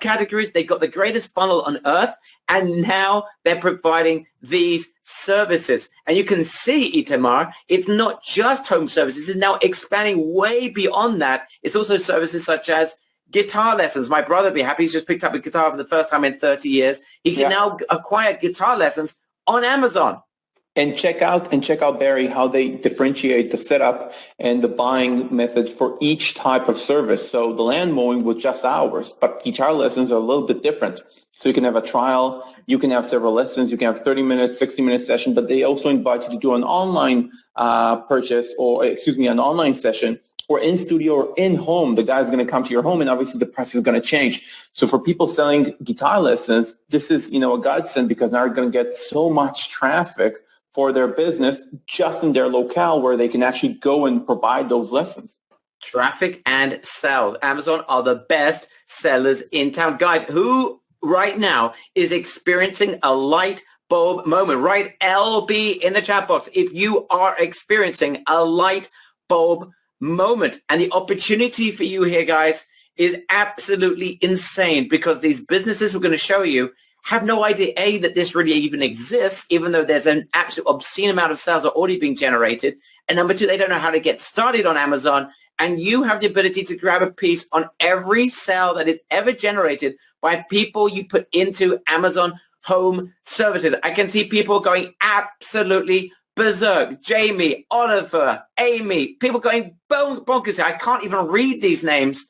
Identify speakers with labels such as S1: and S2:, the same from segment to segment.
S1: categories. They've got the greatest funnel on earth, and now they're providing these services. And you can see, Itamar, it's not just home services. It's now expanding way beyond that. It's also services such as guitar lessons. My brother be happy. He's just picked up a guitar for the first time in 30 years. He can now acquire guitar lessons on Amazon.
S2: And check out Barry, how they differentiate the setup and the buying methods for each type of service. So the land mowing was just hours, but guitar lessons are a little bit different. So you can have a trial, you can have several lessons, you can have 30 minutes, 60-minute session, but they also invite you to do an online purchase, or an online session, or in studio or in home. The guy's going to come to your home, and obviously the price is going to change. So for people selling guitar lessons, this is, a godsend, because now they're going to get so much traffic for their business just in their locale where they can actually go and provide those lessons.
S1: Traffic and sales. Amazon are the best sellers in town. Guys, who right now is experiencing a light bulb moment? Write LB in the chat box if you are experiencing a light bulb moment. And the opportunity for you here, guys, is absolutely insane, because these businesses we're going to show you have no idea, A, that this really even exists, even though there's an absolute obscene amount of sales are already being generated. And number two, they don't know how to get started on Amazon. And you have the ability to grab a piece on every sale that is ever generated by people you put into Amazon Home Services. I can see people going absolutely berserk. Jamie, Oliver, Amy, people going bonkers. I can't even read these names.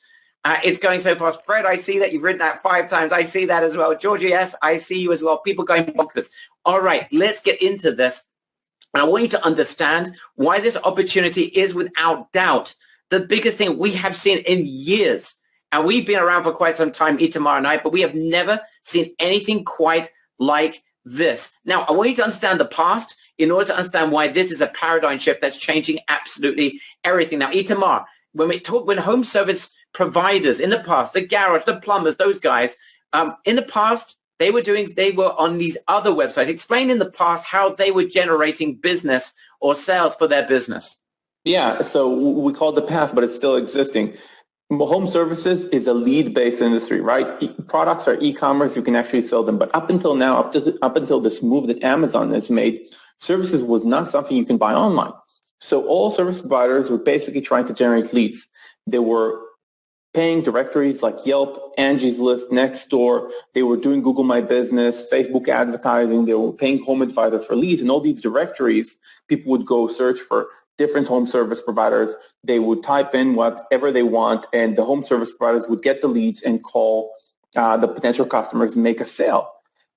S1: It's going so fast. Fred, I see that you've written that 5 times. I see that as well. Georgie, yes, I see you as well. People going bonkers. All right, let's get into this. And I want you to understand why this opportunity is without doubt the biggest thing we have seen in years. And we've been around for quite some time, Itamar and I, but we have never seen anything quite like this. Now, I want you to understand the past in order to understand why this is a paradigm shift that's changing absolutely everything. Now, Itamar, when home service providers in the past, the garage, the plumbers, those guys, in the past, they were on these other websites. Explain in the past how they were generating business or sales for their business.
S2: Yeah, so we call it the past, but it's still existing. Home services is a lead-based industry, right? Products are e-commerce, you can actually sell them. But up until now, up until this move that Amazon has made, services was not something you can buy online. So all service providers were basically trying to generate leads. They were paying directories like Yelp, Angie's List, Nextdoor. They were doing Google My Business, Facebook advertising. They were paying Home Advisor for leads. And all these directories, people would go search for different home service providers. They would type in whatever they want, and the home service providers would get the leads and call the potential customers and make a sale.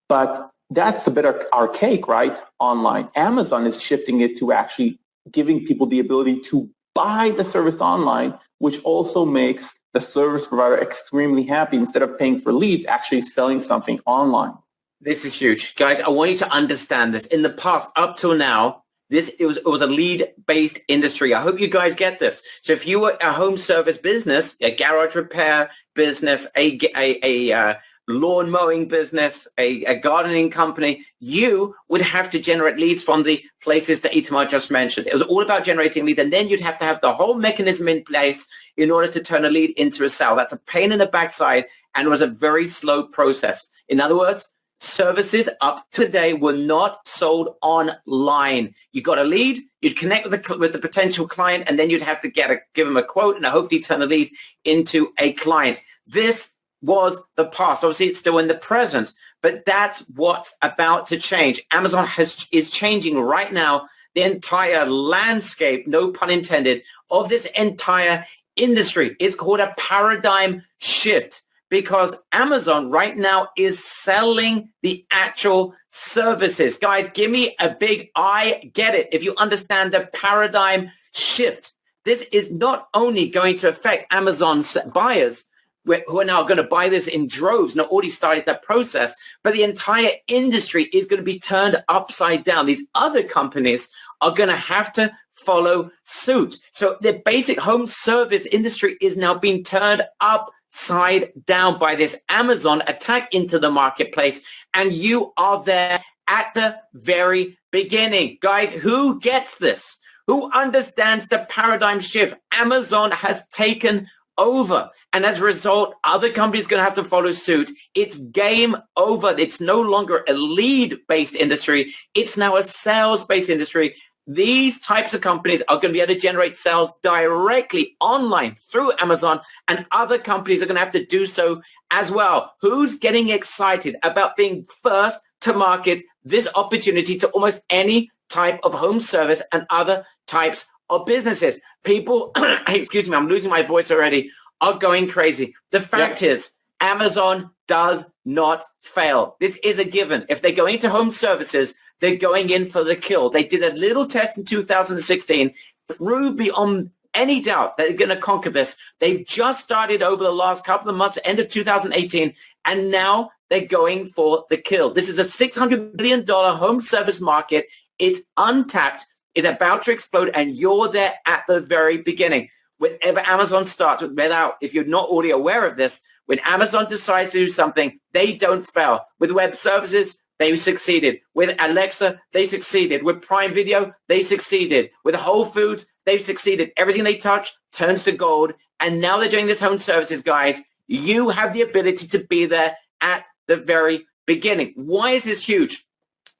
S2: But that's a bit archaic, right? Online. Amazon is shifting it to actually giving people the ability to buy the service online, which also makes the service provider extremely happy. Instead of paying for leads, actually selling something online.
S1: This is huge. Guys, I want you to understand this. In the past, up till now, it was a lead-based industry. I hope you guys get this. So if you were a home service business, a garage repair business, a lawn mowing business, a gardening company, you would have to generate leads from the places that Itamar just mentioned. It was all about generating leads, and then you'd have to have the whole mechanism in place in order to turn a lead into a sale. That's a pain in the backside, and it was a very slow process. In other words, services up to today were not sold online. You got a lead, you'd connect with the potential client, and then you'd have to give them a quote and hopefully turn a lead into a client. This was the past. Obviously, it's still in the present, but that's what's about to change. Amazon is changing right now the entire landscape, no pun intended, of this entire industry. It's called a paradigm shift, because Amazon right now is selling the actual services. Guys, give me a big I get it if you understand the paradigm shift. This is not only going to affect Amazon's buyers, who are now going to buy this in droves, and already started that process, but the entire industry is going to be turned upside down. These other companies are going to have to follow suit. So the basic home service industry is now being turned upside down by this Amazon attack into the marketplace, and you are there at the very beginning. Guys, who gets this? Who understands the paradigm shift? Amazon has taken over. And as a result, other companies are going to have to follow suit. It's game over. It's no longer a lead-based industry. It's now a sales-based industry. These types of companies are going to be able to generate sales directly online through Amazon, and other companies are going to have to do so as well. Who's getting excited about being first to market this opportunity to almost any type of home service and other types of businesses? People, excuse me, I'm losing my voice already, are going crazy. The fact is, Amazon does not fail. This is a given. If they go into home services, they're going in for the kill. They did a little test in 2016, proved beyond any doubt that they're going to conquer this. They've just started over the last couple of months, end of 2018, and now they're going for the kill. This is a $600 billion home service market. It's untapped. It's about to explode, and you're there at the very beginning. Whenever Amazon starts, if you're not already aware of this, when Amazon decides to do something, they don't fail. With web services, they succeeded. With Alexa, they succeeded. With Prime Video, they succeeded. With Whole Foods, they've succeeded. Everything they touch turns to gold. And now they're doing this home services, guys. You have the ability to be there at the very beginning. Why is this huge?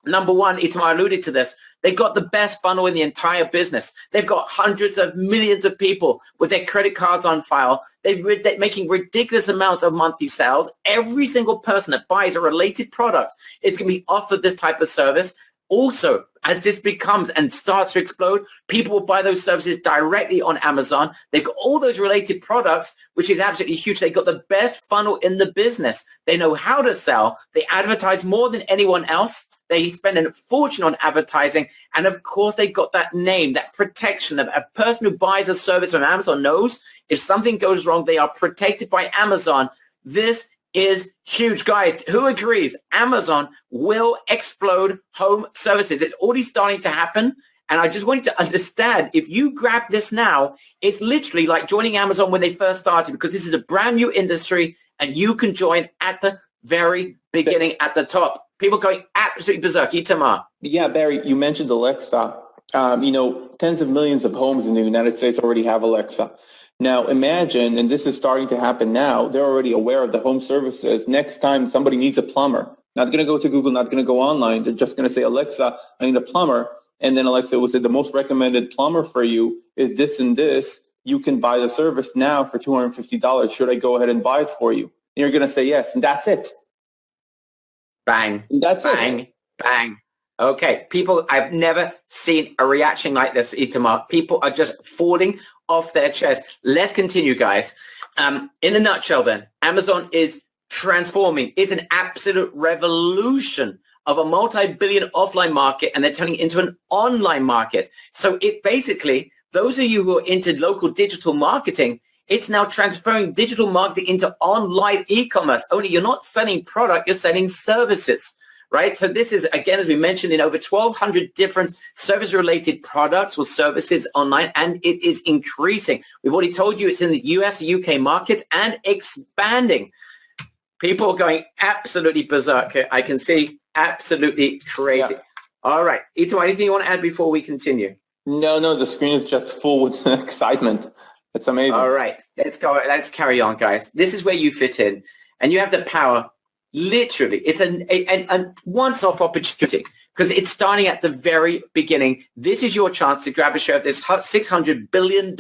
S1: Number one, Itamar alluded to this. They've got the best funnel in the entire business. They've got hundreds of millions of people with their credit cards on file. They're making ridiculous amounts of monthly sales. Every single person that buys a related product is going to be offered this type of service. Also, as this becomes and starts to explode, people will buy those services directly on Amazon. They've got all those related products, which is absolutely huge. They've got the best funnel in the business. They know how to sell. They advertise more than anyone else. They spend a fortune on advertising. And of course, they've got that name, that protection. A person who buys a service on Amazon knows if something goes wrong, they are protected by Amazon. This is huge. Guys, who agrees Amazon will explode home services? It's already starting to happen. And I just want you to understand, if you grab this now, it's literally like joining Amazon when they first started, because this is a brand new industry and you can join at the very beginning at the top. People going absolutely berserk. Itamar.
S2: Yeah, Barry, you mentioned Alexa. Tens of millions of homes in the United States already have Alexa. Now imagine, and this is starting to happen now, they're already aware of the home services. Next time somebody needs a plumber, not going to go to Google, not going to go online. They're just going to say, Alexa, I need a plumber. And then Alexa will say, the most recommended plumber for you is this and this. You can buy the service now for $250. Should I go ahead and buy it for you? And you're going to say yes, and that's it.
S1: Bang.
S2: And that's
S1: bang,
S2: it.
S1: Bang. Okay, people, I've never seen a reaction like this, Itamar. People are just falling off their chairs. Let's continue, guys. In a nutshell, then, Amazon is transforming. It's an absolute revolution of a multi-billion offline market, and they're turning it into an online market. So it basically, those of you who are into local digital marketing, it's now transferring digital marketing into online e-commerce. Only you're not selling product, you're selling services. Right? So this is, again, as we mentioned, in over 1,200 different service-related products or services online, and it is increasing. We've already told you it's in the US, UK markets, and expanding. People are going absolutely berserk. I can see absolutely crazy.
S2: Yeah.
S1: All right. Ito, anything you want to add before we continue?
S2: No, the screen is just full with excitement. It's amazing.
S1: All right. Let's go. Let's carry on, guys. This is where you fit in, and you have the power. Literally, it's a once-off opportunity because it's starting at the very beginning. This is your chance to grab a share of this $600 billion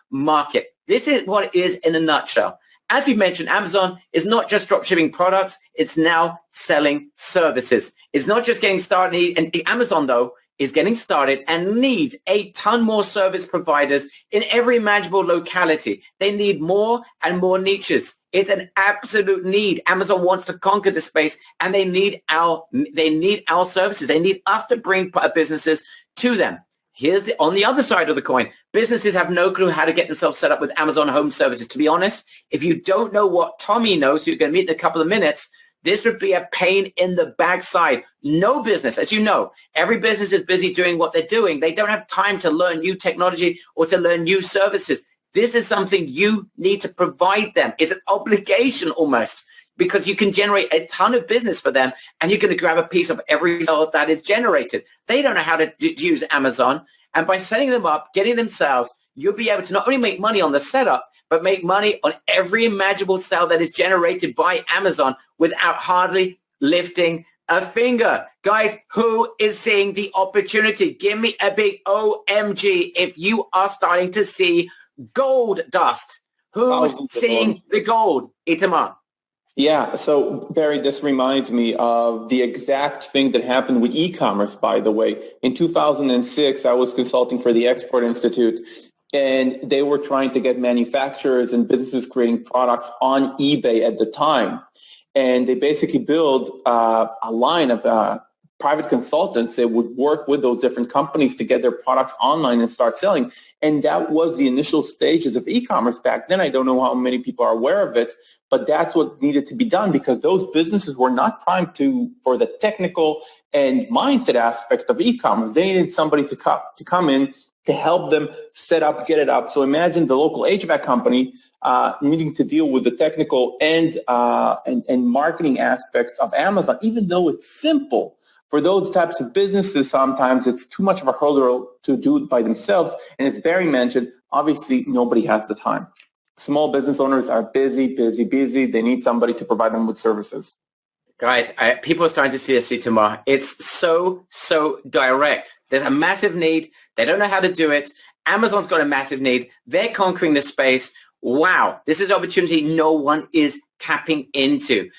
S1: market. This is what it is in a nutshell. As we mentioned, Amazon is not just drop shipping products. It's now selling services. It's not just getting started. And Amazon, though, is getting started and needs a ton more service providers in every imaginable locality. They need more and more niches. It's an absolute need. Amazon wants to conquer the space, and they need our services. They need us to bring businesses to them. On the other side of the coin, businesses have no clue how to get themselves set up with Amazon Home Services. To be honest, if you don't know what Tommy knows, who you're going to meet in a couple of minutes, this would be a pain in the backside. No business, as you know, every business is busy doing what they're doing. They don't have time to learn new technology or to learn new services. This is something you need to provide them. It's an obligation almost, because you can generate a ton of business for them, and you're going to grab a piece of every sale that is generated. They don't know how to use Amazon, and by setting them up, getting themselves, you'll be able to not only make money on the setup, but make money on every imaginable sale that is generated by Amazon without hardly lifting a finger. Guys, who is seeing the opportunity? Give me a big OMG if you are starting to see gold dust. Who's seeing the gold? Itamar.
S2: Yeah, so Barry, this reminds me of the exact thing that happened with e-commerce, by the way. In 2006, I was consulting for the Export Institute, and they were trying to get manufacturers and businesses creating products on eBay at the time. And they basically built a line of private consultants that would work with those different companies to get their products online and start selling. And that was the initial stages of e-commerce back then. I don't know how many people are aware of it, but that's what needed to be done because those businesses were not primed for the technical and mindset aspect of e-commerce. They needed somebody to come in to help them set up, get it up. So imagine the local HVAC company needing to deal with the technical and marketing aspects of Amazon, even though it's simple. For those types of businesses, sometimes it's too much of a hurdle to do it by themselves. And as Barry mentioned, obviously nobody has the time. Small business owners are busy. They need somebody to provide them with services.
S1: Guys, people are starting to see this tomorrow. It's so direct. There's a massive need. They don't know how to do it. Amazon's got a massive need. They're conquering the space. Wow, this is an opportunity no one is tapping into.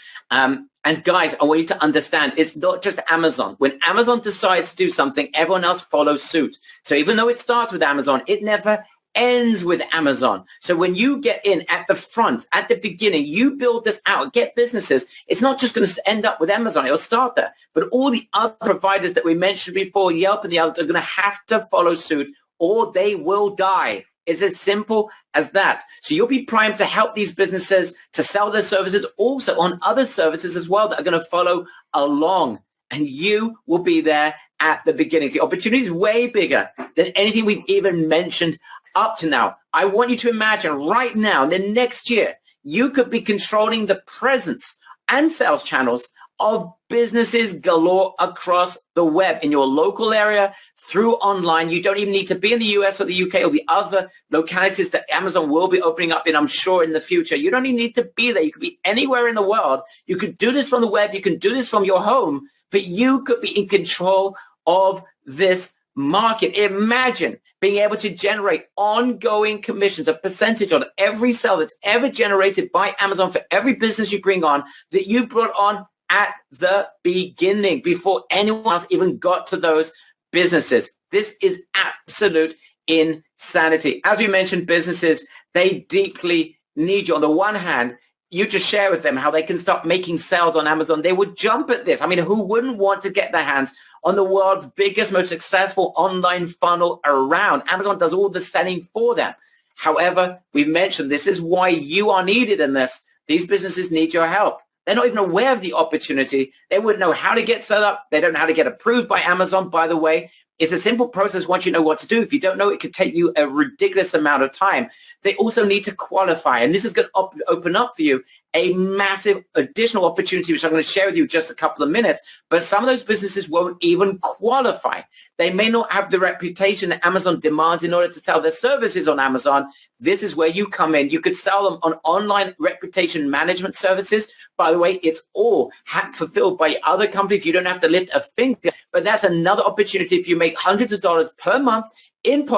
S1: And guys, I want you to understand, it's not just Amazon. When Amazon decides to do something, everyone else follows suit. So even though it starts with Amazon, it never ends with Amazon. So when you get in at the front, at the beginning, you build this out, get businesses, it's not just going to end up with Amazon. It'll start there. But all the other providers that we mentioned before, Yelp and the others, are going to have to follow suit or they will die. It's as simple as that. So you'll be primed to help these businesses to sell their services also on other services as well that are going to follow along. And you will be there at the beginning. The opportunity is way bigger than anything we've even mentioned up to now. I want you to imagine right now, in the next year, you could be controlling the presence and sales channels of businesses galore across the web in your local area through online. You don't even need to be in the US or the UK or the other localities that Amazon will be opening up in, I'm sure, in the future. You don't even need to be there. You could be anywhere in the world. You could do this from the web. You can do this from your home, but you could be in control of this market. Imagine being able to generate ongoing commissions, a percentage on every sale that's ever generated by Amazon for every business you bring on that you brought on at the beginning before anyone else even got to those businesses. This is absolute insanity. As we mentioned, businesses, they deeply need you. On the one hand, you just share with them how they can start making sales on Amazon. They would jump at this. I mean, who wouldn't want to get their hands on the world's biggest, most successful online funnel around? Amazon does all the selling for them. However, we've mentioned this is why you are needed in this. These businesses need your help. They're not even aware of the opportunity. They wouldn't know how to get set up. They don't know how to get approved by Amazon, by the way. It's a simple process once you know what to do. If you don't know, it could take you a ridiculous amount of time. They also need to qualify, and this is going to open up for you a massive additional opportunity, which I'm going to share with you in just a couple of minutes. But some of those businesses won't even qualify. They may not have the reputation that Amazon demands in order to sell their services on Amazon. This is where you come in. You could sell them on online reputation management services. By the way, it's all fulfilled by other companies. You don't have to lift a finger, but that's another opportunity if you make hundreds of dollars per month in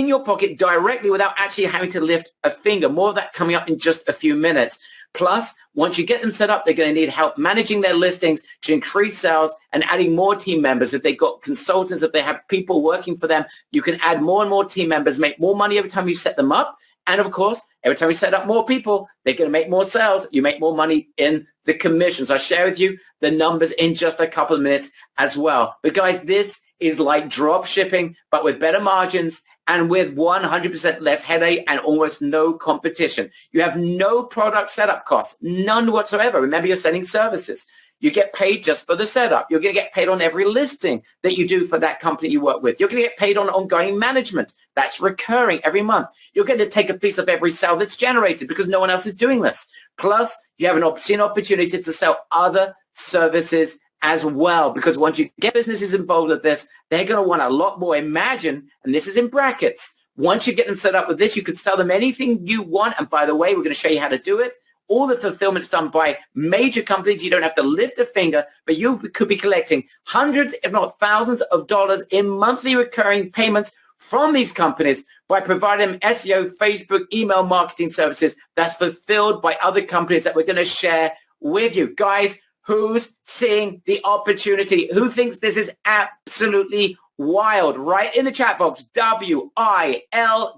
S1: your pocket directly without actually having to lift a finger. More of that coming up in just a few minutes. Plus, once you get them set up, they're going to need help managing their listings to increase sales and adding more team members. If they've got consultants, if they have people working for them, you can add more and more team members, make more money every time you set them up. And of course, every time you set up more people, they're going to make more sales. You make more money in the commissions. I'll share with you the numbers in just a couple of minutes as well. But guys, this is like drop shipping, but with better margins and with 100% less headache and almost no competition. You have no product setup costs, none whatsoever. Remember, you're selling services. You get paid just for the setup. You're going to get paid on every listing that you do for that company you work with. You're going to get paid on ongoing management. That's recurring every month. You're going to take a piece of every sale that's generated because no one else is doing this. Plus, you have an opportunity to sell other services as well, because once you get businesses involved with this, they're going to want a lot more. Imagine, and this is in brackets, Once you get them set up with this, you could sell them anything you want. And by the way, we're going to show you how to do it. All the fulfillment's done by major companies. You don't have to lift a finger, but you could be collecting hundreds, if not thousands of dollars in monthly recurring payments from these companies by providing them SEO, Facebook, email marketing services that's fulfilled by other companies that we're going to share with you. Guys, who's seeing the opportunity? Who thinks this is absolutely wild? Right in the chat box, WILD,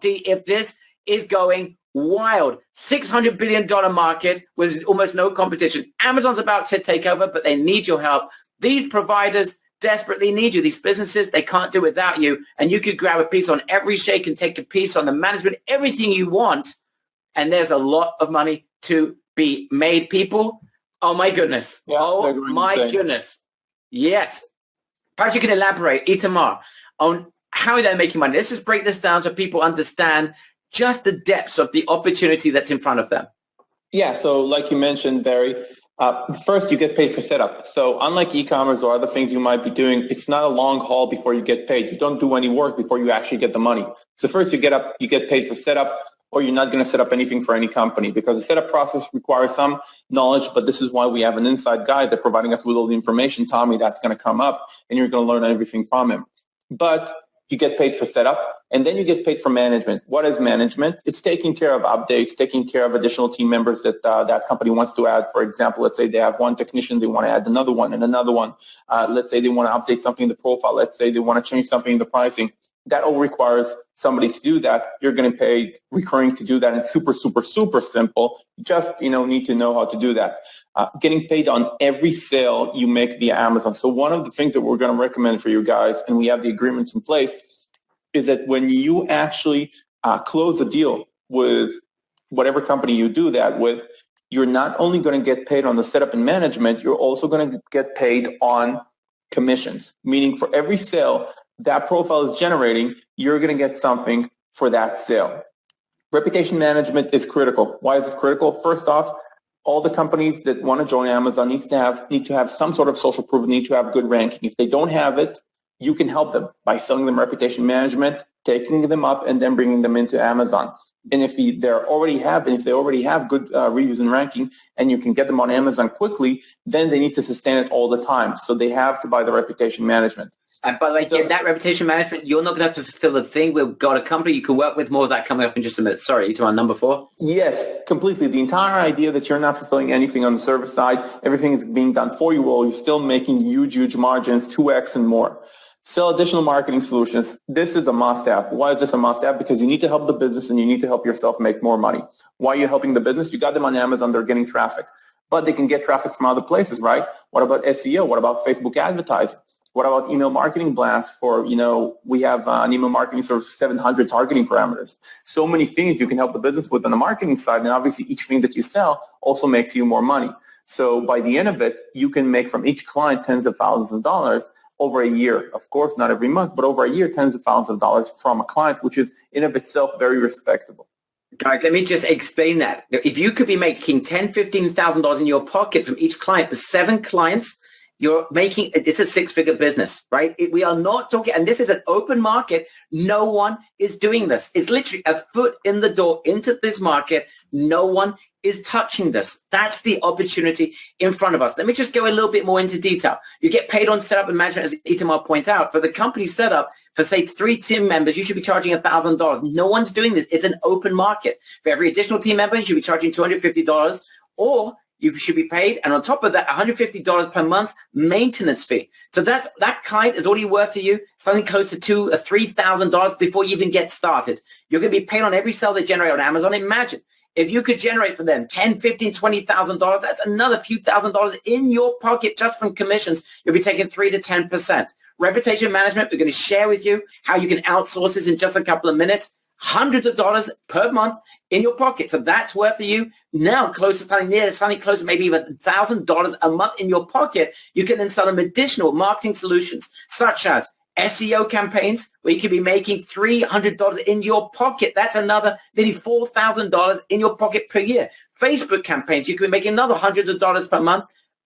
S1: if this is going wild. $600 billion market with almost no competition. Amazon's about to take over, but they need your help. These providers desperately need you. These businesses, they can't do without you. And you could grab a piece on every shake and take a piece on the management, everything you want. And there's a lot of money to be made, people. Oh, my goodness.
S2: Yeah,
S1: oh, my goodness. Yes. Perhaps you can elaborate, Itamar, on how they're making money. Let's just break this down so people understand just the depths of the opportunity that's in front of them.
S2: Yeah, so like you mentioned, Barry, first you get paid for setup. So unlike e-commerce or other things you might be doing, it's not a long haul before you get paid. You don't do any work before you actually get the money. So first you get paid for setup, or you're not going to set up anything for any company, because the setup process requires some knowledge, but this is why we have an inside guy that's providing us with all the information, Tommy, that's going to come up, and you're going to learn everything from him. But you get paid for setup, and then you get paid for management. What is management? It's taking care of updates, taking care of additional team members that that company wants to add. For example, let's say they have one technician, they want to add another one and another one. Let's say they want to update something in the profile. Let's say they want to change something in the pricing. That all requires somebody to do that. You're going to pay recurring to do that. And super, super, super simple. You just, need to know how to do that. Getting paid on every sale you make via Amazon. So one of the things that we're going to recommend for you guys, and we have the agreements in place, is that when you actually close a deal with whatever company you do that with, you're not only going to get paid on the setup and management, you're also going to get paid on commissions, meaning for every sale that profile is generating, you're going to get something for that sale. Reputation management is critical. Why is it critical? First off, all the companies that want to join Amazon need to have some sort of social proof, need to have good ranking. If they don't have it, you can help them by selling them reputation management, taking them up, and then bringing them into Amazon. And if they already have good reviews and ranking, and you can get them on Amazon quickly, then they need to sustain it all the time. So they have to buy the reputation management.
S1: And by the way, in that reputation management, you're not going to have to fulfill the thing. We've got a company you can work with. More of that coming up in just a minute. Sorry, to our number 4.
S2: Yes, completely. The entire idea that you're not fulfilling anything on the service side, everything is being done for you, while you're still making huge, huge margins, 2x and more. Sell additional marketing solutions. This is a must-have. Why is this a must-have? Because you need to help the business and you need to help yourself make more money. Why are you helping the business? You got them on Amazon. They're getting traffic. But they can get traffic from other places, right? What about SEO? What about Facebook advertising? What about email marketing blasts for, we have an email marketing service with 700 targeting parameters. So many things you can help the business with on the marketing side, and obviously each thing that you sell also makes you more money. So by the end of it, you can make from each client tens of thousands of dollars over a year. Of course, not every month, but over a year, tens of thousands of dollars from a client, which is in of itself very respectable.
S1: Guys, let me just explain that. If you could be making $10,000, $15,000 in your pocket from each client with 7 clients, you're making, it's a 6-figure business, right? We are not talking, and this is an open market. No one is doing this. It's literally a foot in the door into this market. No one is touching this. That's the opportunity in front of us. Let me just go a little bit more into detail. You get paid on setup and management, as Itamar points out. For the company setup, for say 3 team members, you should be charging $1,000. No one's doing this. It's an open market. For every additional team member, you should be charging $250, or you should be paid, and on top of that, $150 per month maintenance fee. So that client is already worth to you something close to $2,000 or $3,000 before you even get started. You're going to be paid on every sale they generate on Amazon. Imagine if you could generate for them $10,000, $15,000, $20,000. That's another few $1,000s in your pocket just from commissions. You'll be taking 3 to 10%. Reputation management, we're going to share with you how you can outsource this in just a couple of minutes. Hundreds of dollars per month in your pocket. So that's worth for you now close to something close to maybe even $1,000 a month in your pocket. You can then sell them additional marketing solutions such as SEO campaigns where you could be making $300 in your pocket. That's another nearly $4,000 in your pocket per year. Facebook campaigns, you could be making another hundreds of dollars per month.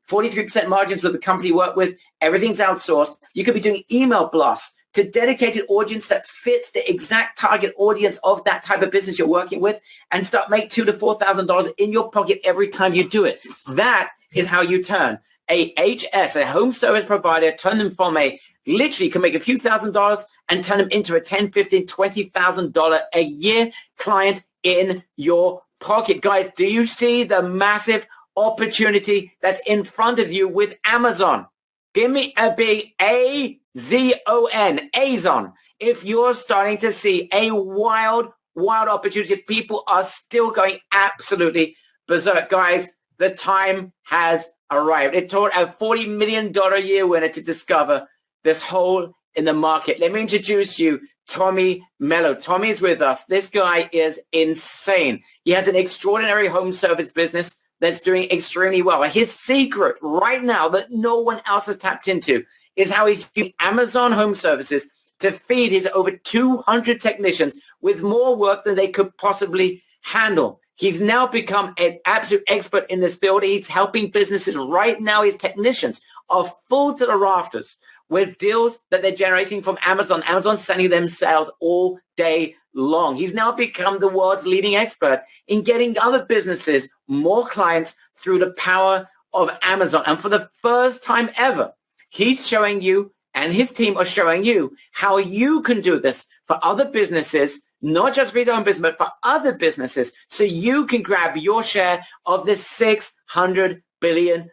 S1: 43% margins with the company you work with. Everything's outsourced. You could be doing email blasts to dedicated audience that fits the exact target audience of that type of business you're working with, and start make $2,000 to $4,000 in your pocket every time you do it. That is how you turn a HS, a home service provider, turn them from a literally can make a few $1,000s and turn them into a $10,000, $15,000, $20,000 a year client in your pocket. Guys, do you see the massive opportunity that's in front of you with Amazon? Give me a big A-Z-O-N, Azon. If you're starting to see a wild opportunity, people are still going absolutely berserk. Guys, the time has arrived. It took a $40 million a year winner to discover this hole in the market. Let me introduce you Tommy Mello. Tommy is with us. This guy is insane. He has an extraordinary home service business that's doing extremely well. His secret right now that no one else has tapped into is how he's using Amazon Home Services to feed his over 200 technicians with more work than they could possibly handle. He's now become an absolute expert in this field. He's helping businesses right now. His technicians are full to the rafters with deals that they're generating from Amazon. Amazon's sending them sales all day long. He's now become the world's leading expert in getting other businesses more clients through the power of Amazon. And for the first time ever, he's showing you, and his team are showing you, how you can do this for other businesses, not just retail and business, but for other businesses, so you can grab your share of this $600 billion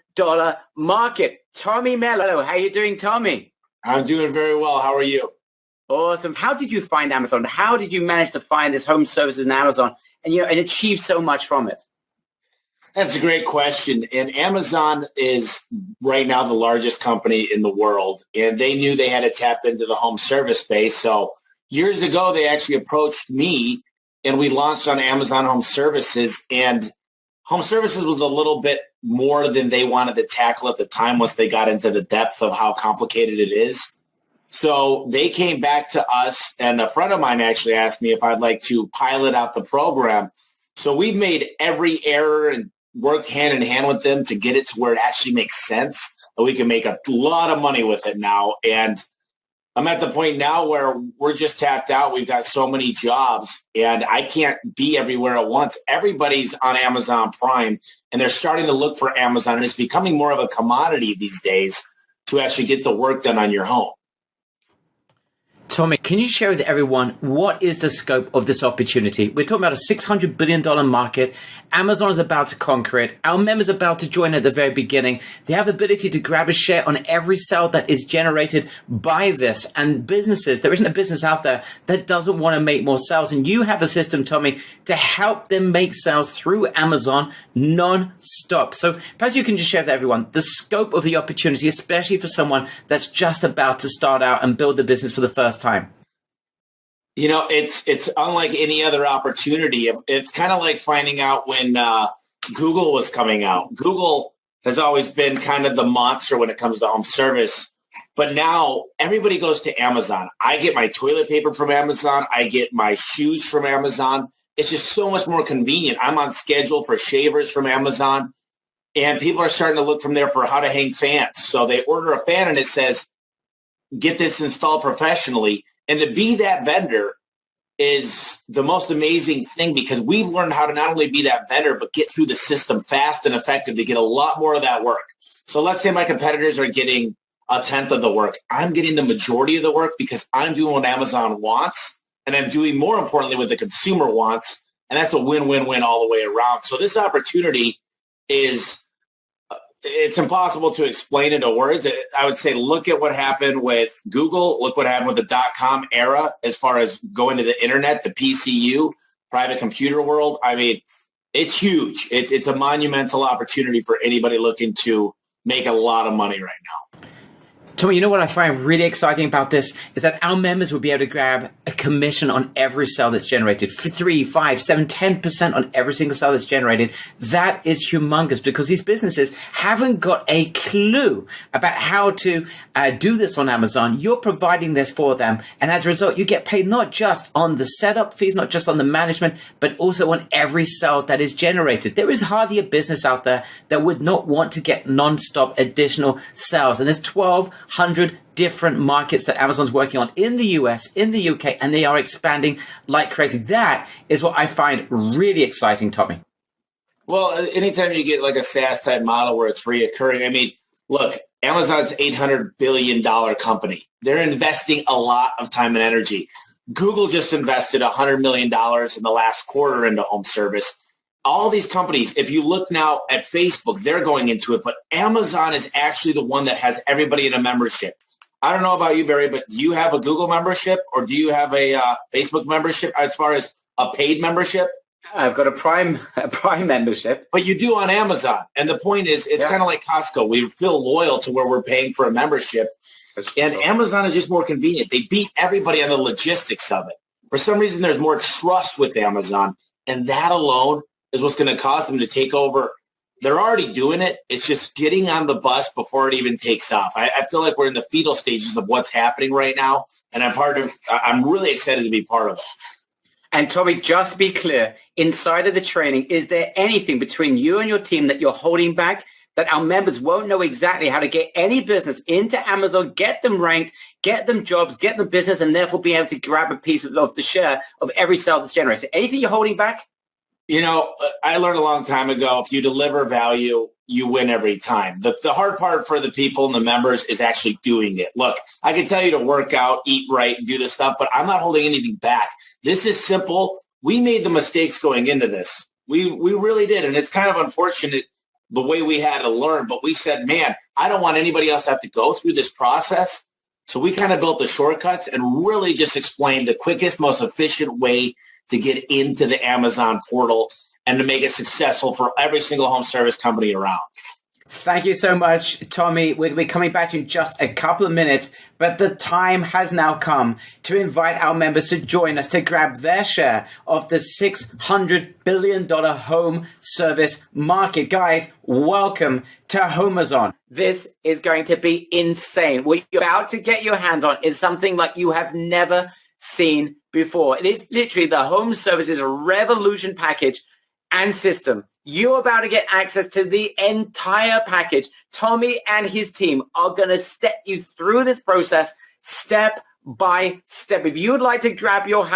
S1: market. Tommy Mello, how you doing, Tommy?
S3: I'm doing very well. How are you?
S1: Awesome. How did you find Amazon? How did you manage to find this home services in Amazon and achieve so much from it?
S3: That's a great question. And Amazon is right now the largest company in the world, and they knew they had to tap into the home service space. So years ago, they actually approached me, and we launched on Amazon Home Services. And home services was a little bit more than they wanted to tackle at the time once they got into the depth of how complicated it is. So they came back to us, and a friend of mine actually asked me if I'd like to pilot out the program. So we've made every error and worked hand in hand with them to get it to where it actually makes sense, and we can make a lot of money with it now. And I'm at the point now where we're just tapped out. We've got so many jobs, and I can't be everywhere at once. Everybody's on Amazon Prime, and they're starting to look for Amazon, and it's becoming more of a commodity these days to actually get the work done on your home.
S1: Tommy, can you share with everyone what is the scope of this opportunity? We're talking about a $600 billion market. Amazon is about to conquer it. Our members are about to join at the very beginning. They have the ability to grab a share on every sale that is generated by this. And businesses, there isn't a business out there that doesn't want to make more sales. And you have a system, Tommy, to help them make sales through Amazon non-stop. So perhaps you can just share with everyone the scope of the opportunity, especially for someone that's just about to start out and build the business for the first time.
S3: You know, it's unlike any other opportunity. It's kind of like finding out when Google was coming out. Google has always been kind of the monster when it comes to home service, but now everybody goes to Amazon. I get my toilet paper from Amazon. I get my shoes from Amazon. It's just so much more convenient. I'm on schedule for shavers from Amazon, and people are starting to look from there for how to hang fans. So they order a fan and it says, get this installed professionally. And to be that vendor is the most amazing thing, because we've learned how to not only be that vendor, but get through the system fast and effective to get a lot more of that work. So let's say my competitors are getting a tenth of the work. I'm getting the majority of the work because I'm doing what Amazon wants, and I'm doing, more importantly, what the consumer wants. And that's a win-win-win all the way around. So this opportunity is, it's impossible to explain into words. I would say look at what happened with Google. Look what happened with the dot-com era as far as going to the internet, the PCU, private computer world. I mean, it's huge. It's a monumental opportunity for anybody looking to make a lot of money right now.
S1: Tommy, you know what I find really exciting about this is that our members will be able to grab a commission on every sale that's generated, 3, 5, 7, 10% on every single sale that's generated. That is humongous, because these businesses haven't got a clue about how to do this on Amazon. You're providing this for them. And as a result, you get paid not just on the setup fees, not just on the management, but also on every sale that is generated. There is hardly a business out there that would not want to get non-stop additional sales. And there's
S4: 600 different markets that Amazon's working on in the US, in the UK, and they are expanding like crazy. That is what I find really exciting, Tommy.
S3: Well, anytime you get like a SaaS type model where it's reoccurring, I mean, look, Amazon's $800 billion company. They're investing a lot of time and energy. Google just invested $100 million in the last quarter into home service. All these companies, if you look now at Facebook, they're going into it, but Amazon is actually the one that has everybody in a membership. I don't know about you, Barry, but do you have a Google membership or do you have a Facebook membership as far as a paid membership?
S1: I've got a Prime membership.
S3: But you do on Amazon. And the point is, it's kind of like Costco. We feel loyal to where we're paying for a membership. And Amazon is just more convenient. They beat everybody on the logistics of it. For some reason, there's more trust with Amazon. And that alone is what's going to cause them to take over. They're already doing it. It's just getting on the bus before it even takes off. I feel like we're in the fetal stages of what's happening right now. And I'm really excited to be part of it.
S1: And Tommy, just to be clear, inside of the training, is there anything between you and your team that you're holding back that our members won't know exactly how to get any business into Amazon, get them ranked, get them jobs, get them business, and therefore be able to grab a piece of the share of every sale that's generated? Anything you're holding back?
S3: You know, I learned a long time ago, if you deliver value, you win every time. The hard part for the people and the members is actually doing it. Look, I can tell you to work out, eat right, and do this stuff, but I'm not holding anything back. This is simple. We made the mistakes going into this. We really did, and it's kind of unfortunate the way we had to learn, but we said, man, I don't want anybody else to have to go through this process. So we kind of built the shortcuts and really just explained the quickest, most efficient way to get into the Amazon portal and to make it successful for every single home service company around.
S4: Thank you so much, Tommy. We'll be coming back to you in just a couple of minutes, but the time has now come to invite our members to join us to grab their share of the $600 billion home service market. Guys, welcome to HomeZone.
S1: This is going to be insane. What you're about to get your hands on is something like you have never seen before. It is literally the home services revolution package and system. You're about to get access to the entire package. Tommy and his team are going to step you through this process step by step. If you would like to grab your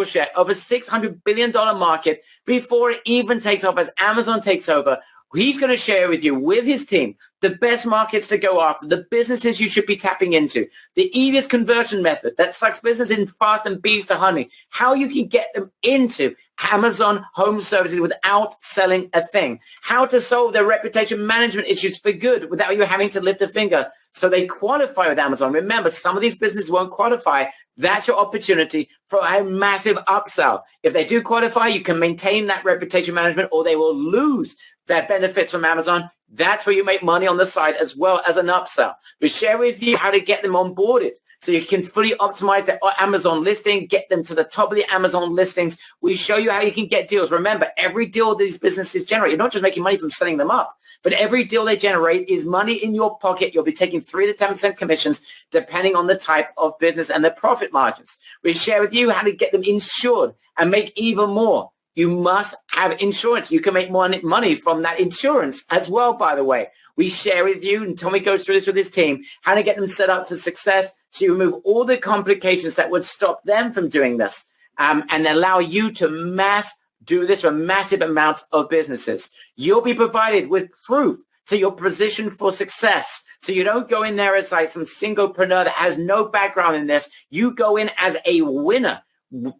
S1: share of a $600 billion market before it even takes off, as Amazon takes over, he's going to share with you, with his team, the best markets to go after, the businesses you should be tapping into, the easiest conversion method that sucks business in fast and bees to honey, how you can get them into Amazon home services without selling a thing, how to solve their reputation management issues for good without you having to lift a finger so they qualify with Amazon. Remember, some of these businesses won't qualify. That's your opportunity for a massive upsell. If they do qualify, you can maintain that reputation management, or they will lose their benefits from Amazon. That's where you make money on the side as well as an upsell. We share with you how to get them onboarded so you can fully optimize their Amazon listing, get them to the top of the Amazon listings. We show you how you can get deals. Remember, every deal these businesses generate, you're not just making money from setting them up, but every deal they generate is money in your pocket. You'll be taking 3 to 10% commissions depending on the type of business and the profit margins. We share with you how to get them insured and make even more. You must have insurance. You can make more money from that insurance as well, by the way. We share with you, and Tommy goes through this with his team, how to get them set up for success so you remove all the complications that would stop them from doing this and allow you to do this for massive amounts of businesses. You'll be provided with proof so you're positioned for success. So you don't go in there as like some singlepreneur that has no background in this. You go in as a winner,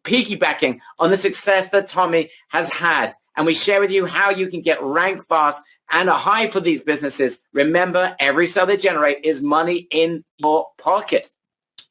S1: piggybacking on the success that Tommy has had. And we share with you how you can get ranked fast and a high for these businesses. Remember, every sale they generate is money in your pocket.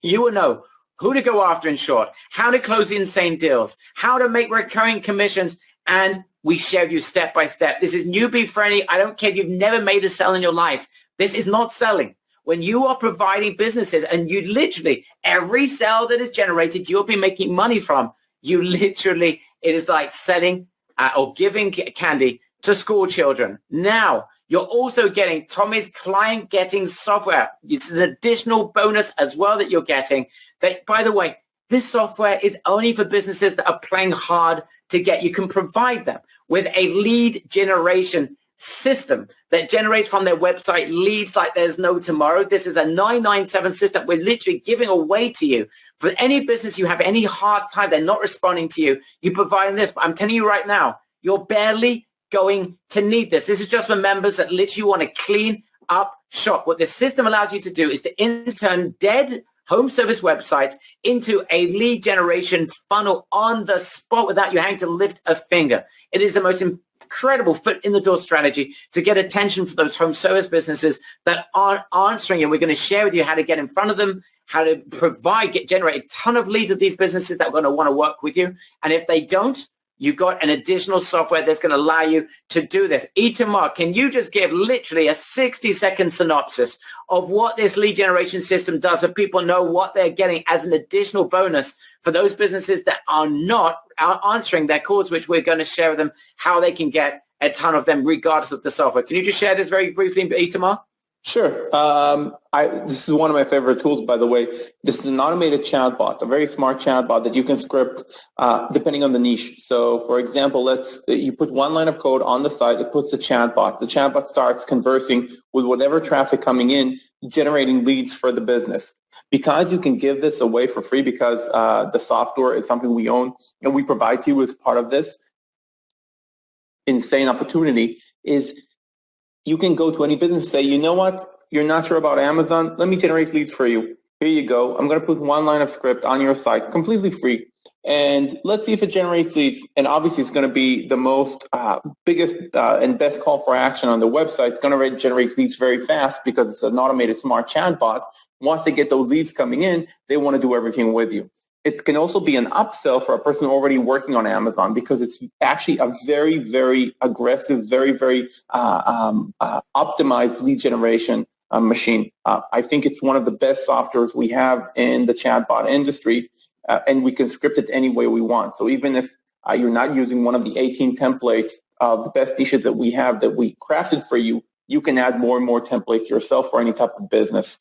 S1: You will know who to go after, in short, how to close insane deals, how to make recurring commissions, and we share with you step by step. This is newbie friendly. I don't care if you've never made a sale in your life. This is not selling. When you are providing businesses and you literally, every sale that is generated, you'll be making money from, it is like selling or giving candy to school children. Now, you're also getting Tommy's client getting software. It's an additional bonus as well that you're getting. That, by the way, this software is only for businesses that are playing hard to get. You can provide them with a lead generation system that generates from their website leads like there's no tomorrow. This is a 997 system we're literally giving away to you. For any business you have any hard time, they're not responding to you, you provide this. But I'm telling you right now, you're barely going to need this. This is just for members that literally want to clean up shop. What this system allows you to do is to turn dead home service websites into a lead generation funnel on the spot without you having to lift a finger. It is the most incredible foot in the door strategy to get attention for those home service businesses that aren't answering you. We're going to share with you how to get in front of them, how to generate a ton of leads of these businesses that are going to want to work with you. And if they don't, you've got an additional software that's going to allow you to do this. Itamar, can you just give literally a 60-second synopsis of what this lead generation system does so people know what they're getting as an additional bonus for those businesses that are not answering their calls, which we're going to share with them how they can get a ton of them regardless of the software. Can you just share this very briefly, Itamar?
S2: Sure. This is one of my favorite tools, by the way. This is an automated chatbot, a very smart chatbot that you can script depending on the niche. So, for example, you put one line of code on the site, it puts the chatbot. The chatbot starts conversing with whatever traffic coming in, generating leads for the business. Because you can give this away for free, because the software is something we own and we provide to you as part of this insane opportunity, is you can go to any business and say, you know what, you're not sure about Amazon, let me generate leads for you. Here you go. I'm going to put one line of script on your site, completely free. And let's see if it generates leads. And obviously, it's going to be the most biggest and best call for action on the website. It's going to generate leads very fast because it's an automated smart chatbot. Once they get those leads coming in, they want to do everything with you. It can also be an upsell for a person already working on Amazon because it's actually a very, very aggressive, very, very optimized lead generation machine. I think it's one of the best softwares we have in the chatbot industry, and we can script it any way we want. So even if you're not using one of the 18 templates of the best niches that we have that we crafted for you, you can add more and more templates yourself for any type of business.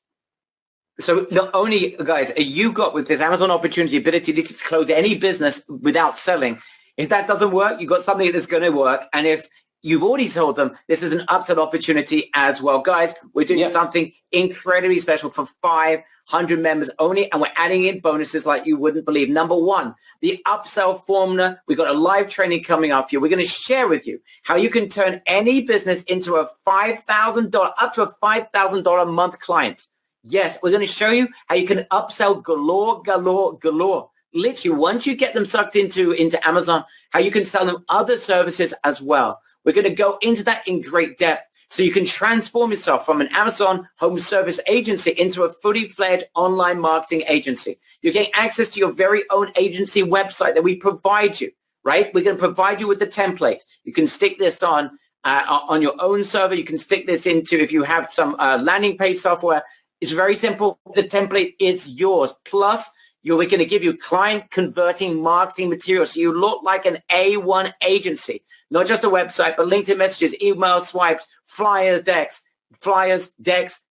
S1: So not only, guys, you got with this Amazon opportunity ability to close any business without selling. If that doesn't work, you've got something that's going to work. And if you've already told them, this is an upsell opportunity as well. Guys, we're doing something incredibly special for 500 members only, and we're adding in bonuses like you wouldn't believe. Number one, the upsell formula. We've got a live training coming up here. We're going to share with you how you can turn any business into a $5,000, up to a $5,000 a month client. Yes, we're going to show you how you can upsell galore, galore, galore. Literally, once you get them sucked into Amazon, how you can sell them other services as well. We're going to go into that in great depth so you can transform yourself from an Amazon home service agency into a fully fledged online marketing agency. You're getting access to your very own agency website that we provide you, right? We're going to provide you with the template. You can stick this on your own server. You can stick this into, if you have some landing page software. It's very simple. The template is yours. Plus, we're going to give you client converting marketing material so you look like an A1 agency, not just a website, but LinkedIn messages, email swipes, flyers, decks,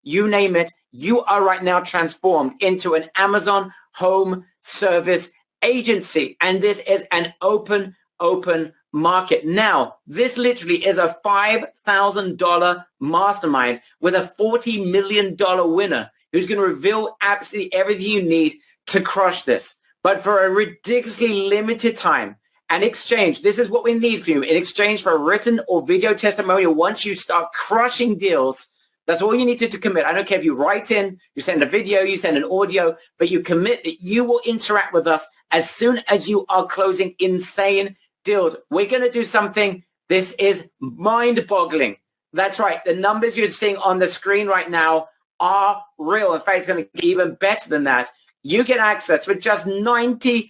S1: you name it. You are right now transformed into an Amazon home service agency. And this is an open market. Now, this literally is a $5,000 mastermind with a $40 million winner who's going to reveal absolutely everything you need to crush this. But for a ridiculously limited time, and exchange, this is what we need from you. In exchange for a written or video testimonial, once you start crushing deals, that's all you need to commit. I don't care if you write in, you send a video, you send an audio, but you commit that you will interact with us as soon as you are closing insane deals. We're going to do something. This is mind-boggling. That's right. The numbers you're seeing on the screen right now are real. In fact, it's going to be even better than that. You get access for just $97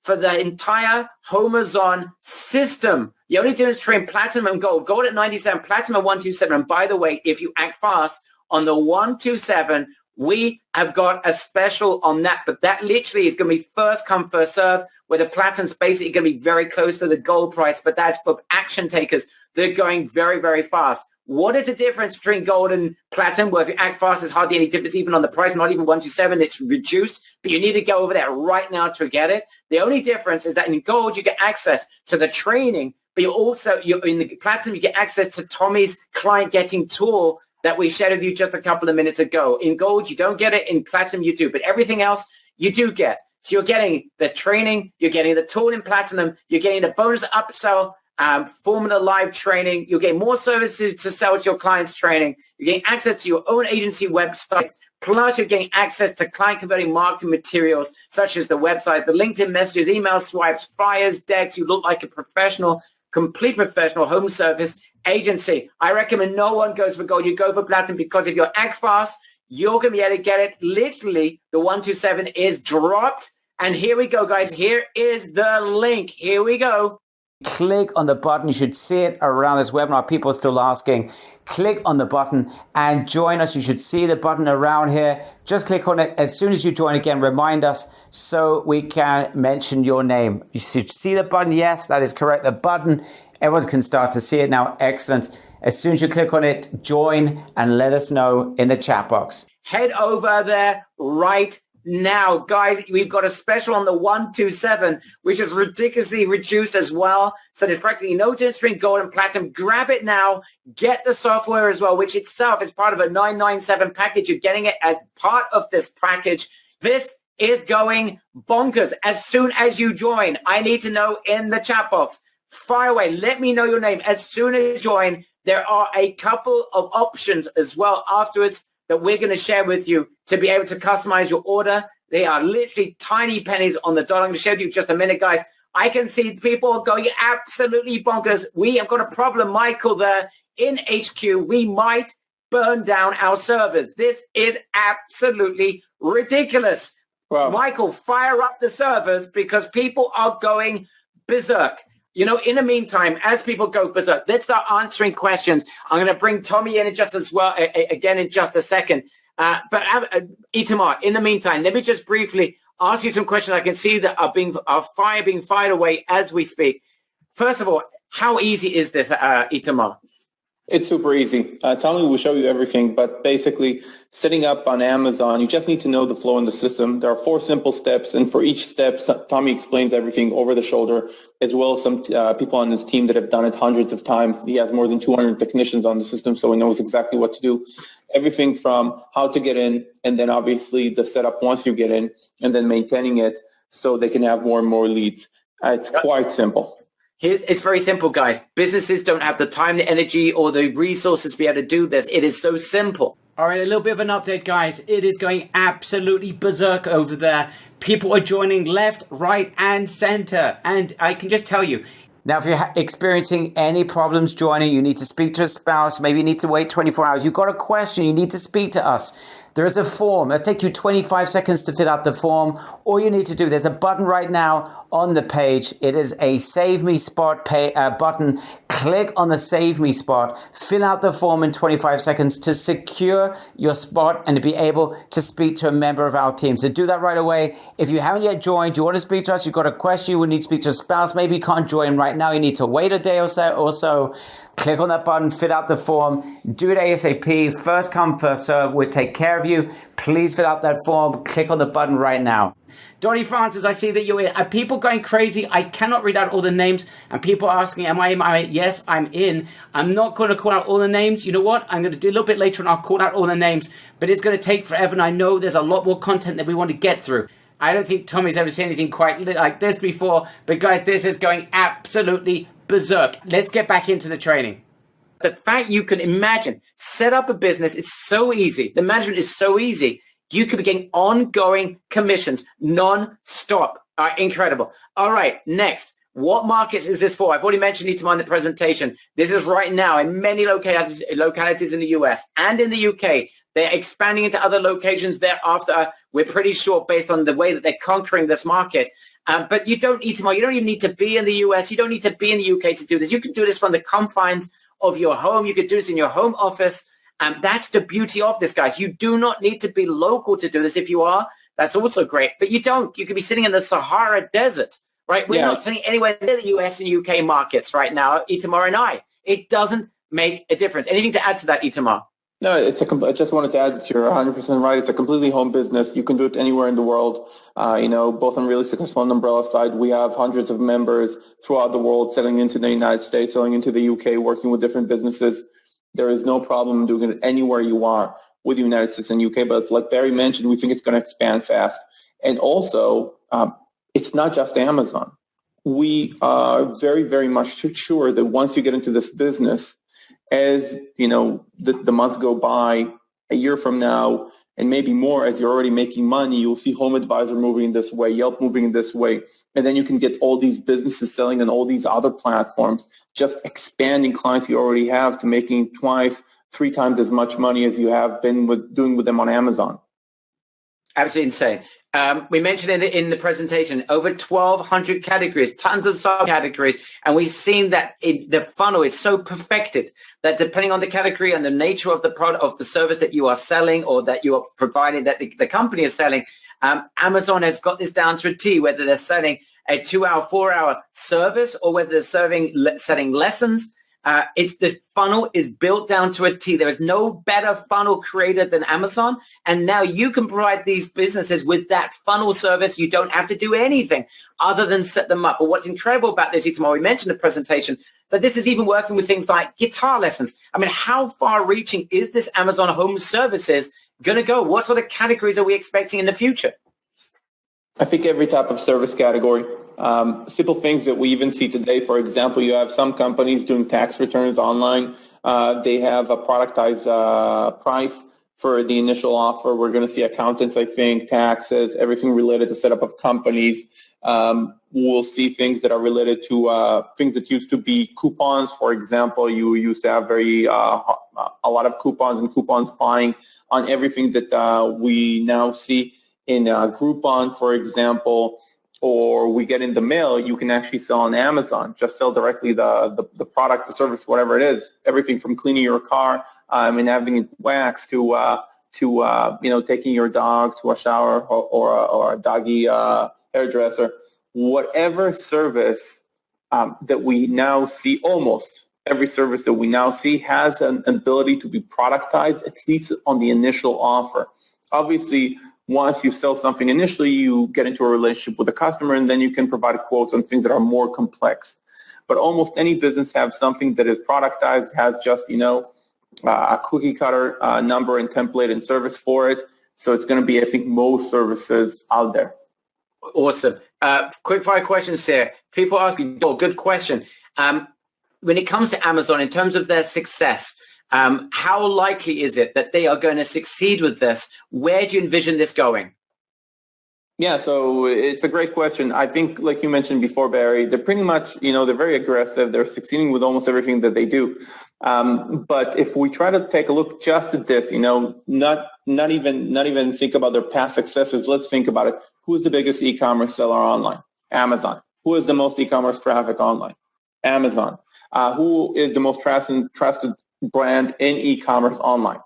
S1: for the entire HomeZon system. The only difference between Platinum and Gold, Gold at 97, Platinum at 127. And by the way, if you act fast on the 127, we have got a special on that. But that literally is going to be first come, first serve, where the Platinum's basically going to be very close to the Gold price. But that's for action takers. They're going very, very fast. What is the difference between Gold and Platinum? Well, if you act fast, there's hardly any difference even on the price, not even 127. It's reduced, but you need to go over there right now to get it. The only difference is that in Gold, you get access to the training but you're in the Platinum, you get access to Tommy's client getting tour that we shared with you just a couple of minutes ago. In Gold, you don't get it. In Platinum, you do. But everything else, you do get. So you're getting the training, you're getting the tool in Platinum, you're getting the bonus upsell, Formula Live training, you're getting more services to sell to your clients' training, you're getting access to your own agency websites, plus you're getting access to client-converting marketing materials such as the website, the LinkedIn messages, email swipes, flyers, decks. You look like a professional, complete professional home service agency. I recommend no one goes for Gold. You go for Platinum because if you're act fast, you're going to be able to get it. Literally, the 127 is dropped. And here we go, guys. Here is the link. Here we go.
S4: Click on the button. You should see it around this webinar. People are still asking. Click on the button and join us. You should see the button around here. Just click on it. As soon as you join again, remind us so we can mention your name. You should see the button. Yes, that is correct. The button. Everyone can start to see it now. Excellent. As soon as you click on it, join and let us know in the chat box.
S1: Head over there right now. Guys, we've got a special on the 127, which is ridiculously reduced as well. So there's practically no difference between Gold and Platinum. Grab it now. Get the software as well, which itself is part of a 997 package. You're getting it as part of this package. This is going bonkers. As soon as you join, I need to know in the chat box. Fire away. Let me know your name. As soon as you join, there are a couple of options as well afterwards that we're going to share with you to be able to customize your order. They are literally tiny pennies on the dollar. I'm going to share with you just a minute, guys. I can see people going absolutely bonkers. We have got a problem, Michael, there in HQ. We might burn down our servers. This is absolutely ridiculous.
S2: Wow.
S1: Michael, fire up the servers because people are going berserk. You know, in the meantime, as people go berserk, let's start answering questions. I'm going to bring Tommy in just as well, again, in just a second. But Itamar, in the meantime, let me just briefly ask you some questions. I can see that are being fired away as we speak. First of all, how easy is this, Itamar?
S2: It's super easy. Tommy will show you everything, but basically setting up on Amazon, you just need to know the flow in the system. There are 4 simple steps, and for each step, Tommy explains everything over the shoulder, as well as some people on his team that have done it hundreds of times. He has more than 200 technicians on the system, so he knows exactly what to do. Everything from how to get in, and then obviously the setup once you get in, and then maintaining it so they can have more and more leads. It's quite simple.
S1: It's very simple, guys. Businesses don't have the time, the energy, or the resources to be able to do this. It is so simple.
S4: All right, a little bit of an update, guys. It is going absolutely berserk over there. People are joining left, right, and center. And I can just tell you, now, if you're experiencing any problems joining, you need to speak to a spouse. Maybe you need to wait 24 hours. You've got a question. You need to speak to us. There is a form. It'll take you 25 seconds to fill out the form. All you need to do, there's a button right now on the page. It is a Save Me Spot button. Click on the Save Me Spot. Fill out the form in 25 seconds to secure your spot and to be able to speak to a member of our team. So do that right away. If you haven't yet joined, you want to speak to us, you've got a question, you would need to speak to a spouse. Maybe you can't join right now. You need to wait a day or so. Click on that button, fill out the form, do it ASAP. First come, first serve. We'll take care of you. Please fill out that form. Click on the button right now. Donnie Francis, I see that you're in. Are people going crazy? I cannot read out all the names. And people are asking, am I in? Yes, I'm in. I'm not going to call out all the names. You know what? I'm going to do a little bit later and I'll call out all the names. But it's going to take forever. And I know there's a lot more content that we want to get through. I don't think Tommy's ever seen anything quite like this before. But guys, this is going absolutely berserk. Let's get back into the training.
S1: The fact you can imagine, set up a business, it's so easy. The management is so easy. You could be getting ongoing commissions, non-stop. Incredible. All right, next. What markets is this for? I've already mentioned it in the presentation. This is right now in many localities in the US and in the UK. They're expanding into other locations thereafter. We're pretty sure based on the way that they're conquering this market. But you don't need to. You don't even need to be in the US. You don't need to be in the UK to do this. You can do this from the confines of your home. You could do this in your home office. And that's the beauty of this, guys. You do not need to be local to do this. If you are, that's also great. But you don't. You could be sitting in the Sahara Desert, right? We're not sitting anywhere near the US and UK markets right now, Itamar and I. It doesn't make a difference. Anything to add to that, Itamar?
S2: No, I just wanted to add that you're 100% right. It's a completely home business. You can do it anywhere in the world. Both on Really Successful and Umbrella side, we have hundreds of members throughout the world selling into the United States, selling into the UK, working with different businesses. There is no problem doing it anywhere you are with the United States and UK. But like Barry mentioned, we think it's going to expand fast. And also, it's not just Amazon. We are very, very much sure that once you get into this business, as the months go by, a year from now, and maybe more, as you're already making money, you'll see HomeAdvisor moving in this way, Yelp moving in this way, and then you can get all these businesses selling on all these other platforms, just expanding clients you already have to making twice, 3 times as much money as you have been doing with them on Amazon.
S1: Absolutely insane. We mentioned in the presentation over 1,200 categories, tons of subcategories, and we've seen that the funnel is so perfected that depending on the category and the nature of the product, of the service that you are selling or that you are providing, that the company is selling, Amazon has got this down to a T, whether they're selling a 2-hour, 4-hour service or whether they're selling lessons. The funnel is built down to a T. There is no better funnel creator than Amazon. And now you can provide these businesses with that funnel service. You don't have to do anything other than set them up. But what's incredible about this, Itamar, we mentioned in the presentation, that this is even working with things like guitar lessons. I mean, how far reaching is this Amazon Home Services going to go? What sort of categories are we expecting in the future?
S2: I think every type of service category. Simple things that we even see today. For example, you have some companies doing tax returns online. They have a productized price for the initial offer. We're going to see accountants, I think, taxes, everything related to setup of companies. We'll see things that are related to things that used to be coupons. For example, you used to have a lot of coupons and coupons buying on everything that we now see in Groupon, for example, or we get in the mail. You can actually sell on Amazon. Just sell directly the product, the service, whatever it is. Everything from cleaning your car and having it waxed to taking your dog to a shower or a doggy hairdresser. Whatever service that we now see, almost every service that we now see has an ability to be productized, at least on the initial offer. Obviously, once you sell something initially, you get into a relationship with the customer, and then you can provide quotes on things that are more complex. But almost any business has something that is productized, has just, a cookie cutter number and template and service for it. So it's going to be, I think, most services out there.
S1: Awesome. Quick fire questions here. People asking, good question. When it comes to Amazon, in terms of their success, how likely is it that they are going to succeed with this? Where do you envision this going?
S2: Yeah, so it's a great question. I think, like you mentioned before, Barry, they're pretty much, they're very aggressive. They're succeeding with almost everything that they do. But if we try to take a look just at this, not even think about their past successes, let's think about it. Who is the biggest e-commerce seller online? Amazon. Who is the most e-commerce traffic online? Amazon. Who is the most trusted brand in e-commerce online?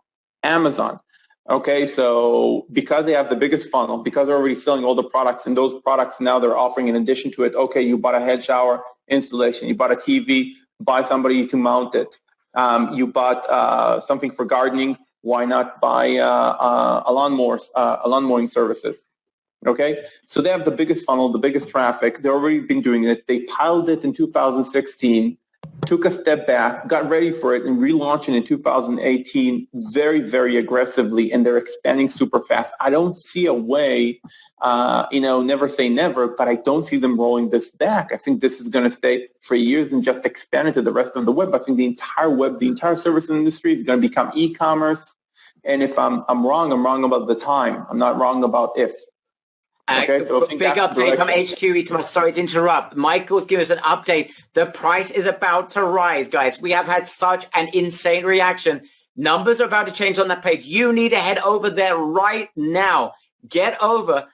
S2: Amazon. Okay, so because they have the biggest funnel, because they're already selling all the products, and those products now they're offering in addition to it, okay, you bought a head shower installation, you bought a TV, buy somebody to mount it. You bought something for gardening, why not buy a lawn mowing services? Okay, so they have the biggest funnel, the biggest traffic. They've already been doing it. They piloted it in 2016, took a step back, got ready for it, and relaunched it in 2018 very, very aggressively, and they're expanding super fast. I don't see a way, never say never, but I don't see them rolling this back. I think this is going to stay for years and just expand into the rest of the web. I think the entire web, the entire service industry is going to become e-commerce. And if I'm wrong, I'm wrong about the time. I'm not wrong about if.
S1: Okay, so big update from HQ, Itamar. Sorry to interrupt. Michael's giving us an update. The price is about to rise, guys. We have had such an insane reaction. Numbers are about to change on that page. You need to head over there right now. Get over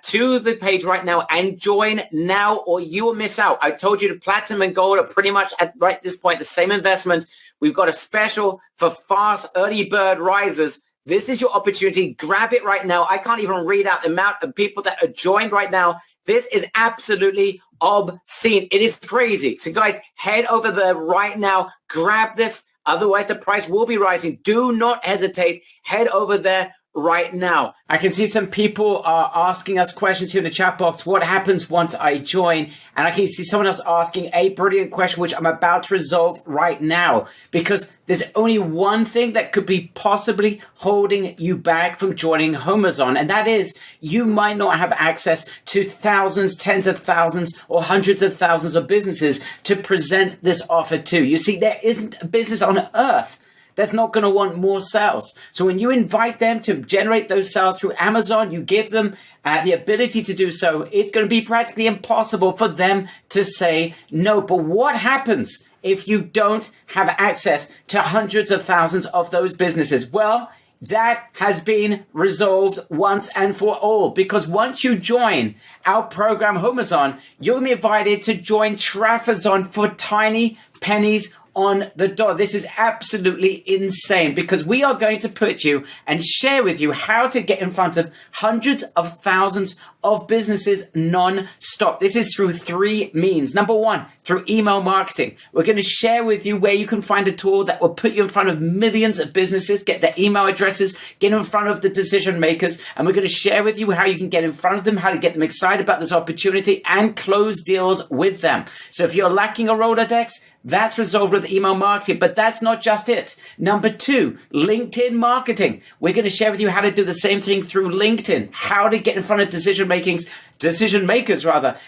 S1: to the page right now and join now, or you will miss out. I told you the platinum and gold are pretty much at right this point the same investment. We've got a special for fast early bird risers. This is your opportunity. Grab it right now. I can't even read out the amount of people that are joined right now. This is absolutely obscene. It is crazy. So guys, head over there right now. Grab this. Otherwise, the price will be rising. Do not hesitate. Head over there right now.
S4: I can see some people are asking us questions here in the chat box. What happens once I join? And I can see someone else asking a brilliant question, which I'm about to resolve right now, because there's only one thing that could be possibly holding you back from joining HomeZone. And that is you might not have access to thousands, tens of thousands, or hundreds of thousands of businesses to present this offer to. You see, there isn't a business on earth that's not going to want more sales. So when you invite them to generate those sales through Amazon, you give them the ability to do so, it's going to be practically impossible for them to say no. But what happens if you don't have access to hundreds of thousands of those businesses? Well, that has been resolved once and for all, because once you join our program HomeZone, you'll be invited to join Trafazon for tiny pennies on the dollar. This is absolutely insane, because we are going to put you and share with you how to get in front of hundreds of thousands of businesses non-stop. This is through three means. Number one, through email marketing. We're going to share with you where you can find a tool that will put you in front of millions of businesses, get their email addresses, get in front of the decision makers. And we're going to share with you how you can get in front of them, how to get them excited about this opportunity and close deals with them. So if you're lacking a Rolodex, that's resolved with email marketing, but that's not just it. Number two, LinkedIn marketing. We're going to share with you how to do the same thing through LinkedIn, how to get in front of decision makers,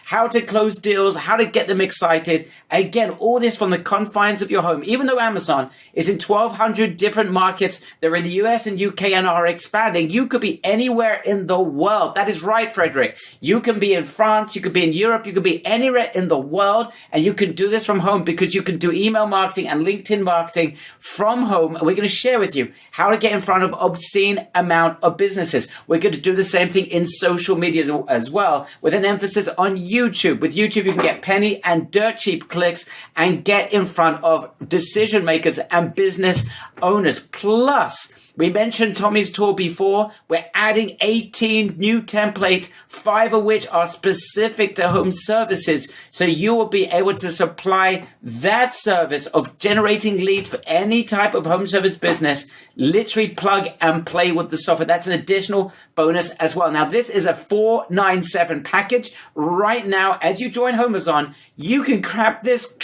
S4: how to close deals, how to get them excited. Again, all this from the confines of your home. Even though Amazon is in 1,200 different markets, they're in the US and UK and are expanding. You could be anywhere in the world. That is right, Frederick. You can be in France, you could be in Europe, you could be anywhere in the world, and you can do this from home because you can do email marketing and LinkedIn marketing from home. And we're going to share with you how to get in front of obscene amount of businesses. We're going to do the same thing in social media as well, with an emphasis on YouTube. With YouTube, you can get penny and dirt cheap clicks and get in front of decision makers and business owners. Plus, we mentioned Tommy's tool before. We're adding 18 new templates, 5 of which are specific to home services. So you will be able to supply that service of generating leads for any type of home service business, literally plug and play with the software. That's an additional bonus as well. Now, this is a $497 package. Right now, as you join HomeZone, you can grab this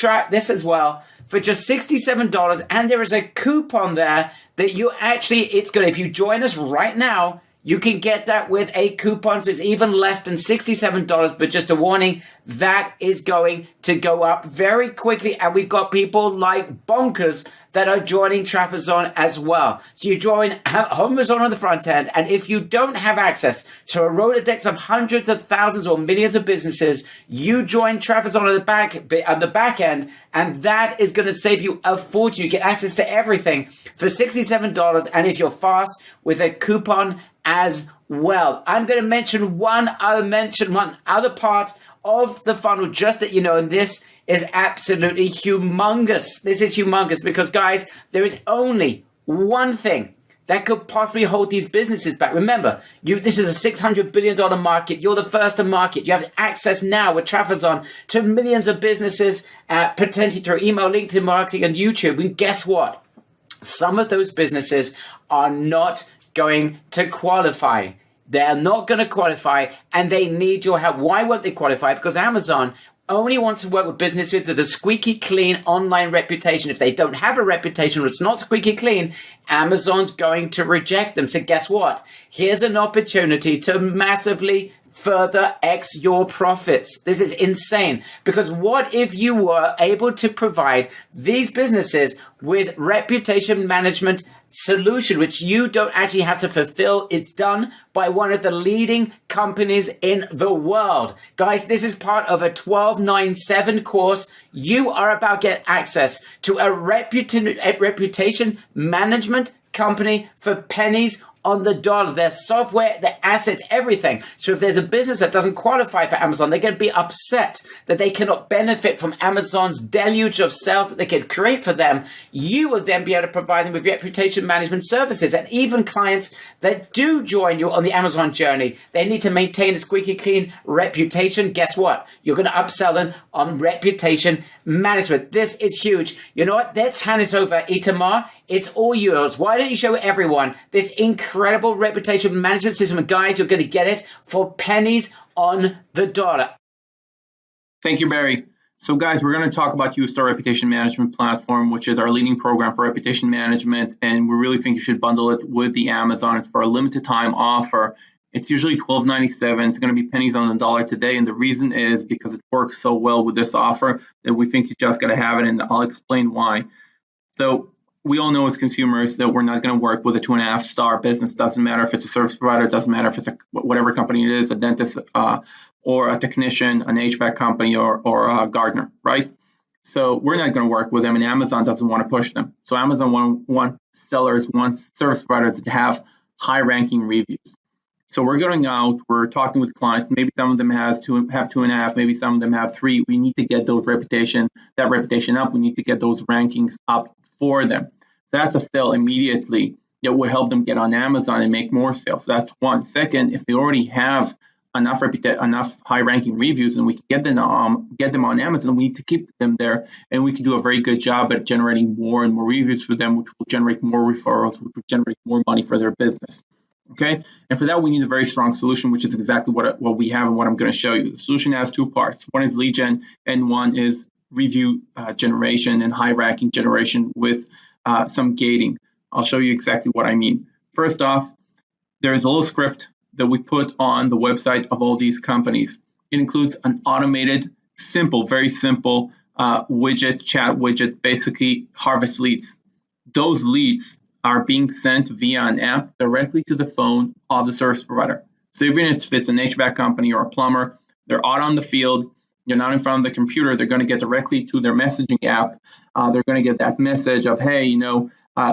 S4: as well for just $67, and there is a coupon there that it's good. If you join us right now, you can get that with a coupon, so it's even less than $67, but just a warning, that is going to go up very quickly, and we've got people like bonkers that are joining Trafazon as well. So you join HomeZone on the front end, and if you don't have access to a Rolodex of hundreds of thousands or millions of businesses, you join Trafazon on the back end, and that is going to save you a fortune. You get access to everything for $67, and if you're fast, with a coupon as well. I'm going to mention one other part of the funnel, just that you know, and this is absolutely humongous. This is humongous because, guys, there is only one thing that could possibly hold these businesses back. Remember, this is a $600 billion market. You're the first to market. You have access now with Trafazon to millions of businesses, potentially through email, LinkedIn marketing, and YouTube. And guess what? Some of those businesses are not going to qualify. They're not going to qualify, and they need your help. Why won't they qualify? Because Amazon only wants to work with businesses with a squeaky clean online reputation. If they don't have a reputation or it's not squeaky clean, Amazon's going to reject them. So guess what? Here's an opportunity to massively further X your profits. This is insane, because what if you were able to provide these businesses with reputation management solution, which you don't actually have to fulfill? It's done by one of the leading companies in the world. Guys, this is part of a 1297 course. You are about to get access to a reputation management company for pennies on the dollar. Their software, their assets, everything. So if there's a business that doesn't qualify for Amazon, they're going to be upset that they cannot benefit from Amazon's deluge of sales that they can create for them. You will then be able to provide them with reputation management services. And even clients that do join you on the Amazon journey, they need to maintain a squeaky clean reputation. Guess what? You're going to upsell them on reputation management. This is huge. You know what? Let's hand this over. Itamar, it's all yours. Why don't you show everyone this incredible reputation management system? And guys, you're going to get it for pennies on the dollar.
S5: Thank you, Barry. So guys, we're going to talk about YouStar Reputation Management Platform, which is our leading program for reputation management. And we really think you should bundle it with the Amazon. It's for a limited time offer. It's usually $12.97. It's going to be pennies on the dollar today. And the reason is because it works so well with this offer that we think you just got to have it. And I'll explain why. So we all know as consumers that we're not going to work with a 2.5-star business. Doesn't matter if it's a service provider. Doesn't matter if it's whatever company it is, a dentist or a technician, an HVAC company or a gardener, right? So we're not going to work with them. And Amazon doesn't want to push them. So Amazon wants sellers, wants service providers to have high-ranking reviews. So we're going out, we're talking with clients. Maybe some of them have 2.5, maybe some of them have 3. We need to get that reputation up. We need to get those rankings up for them. That's a sale immediately that would help them get on Amazon and make more sales. That's one. Second, if they already have enough high-ranking reviews and we can get them on Amazon, we need to keep them there, and we can do a very good job at generating more and more reviews for them, which will generate more referrals, which will generate more money for their business. Okay, and for that we need a very strong solution, which is exactly what we have and what I'm going to show you. The solution has 2 parts. One is lead gen, and one is review generation and high-ranking generation with some gating. I'll show you exactly what I mean. First off, there is a little script that we put on the website of all these companies. It includes an automated, very simple chat widget, basically harvest leads. Those leads are being sent via an app directly to the phone of the service provider. So even if it's an HVAC company or a plumber, they're out on the field, you're not in front of the computer, they're going to get directly to their messaging app. They're going to get that message of, hey,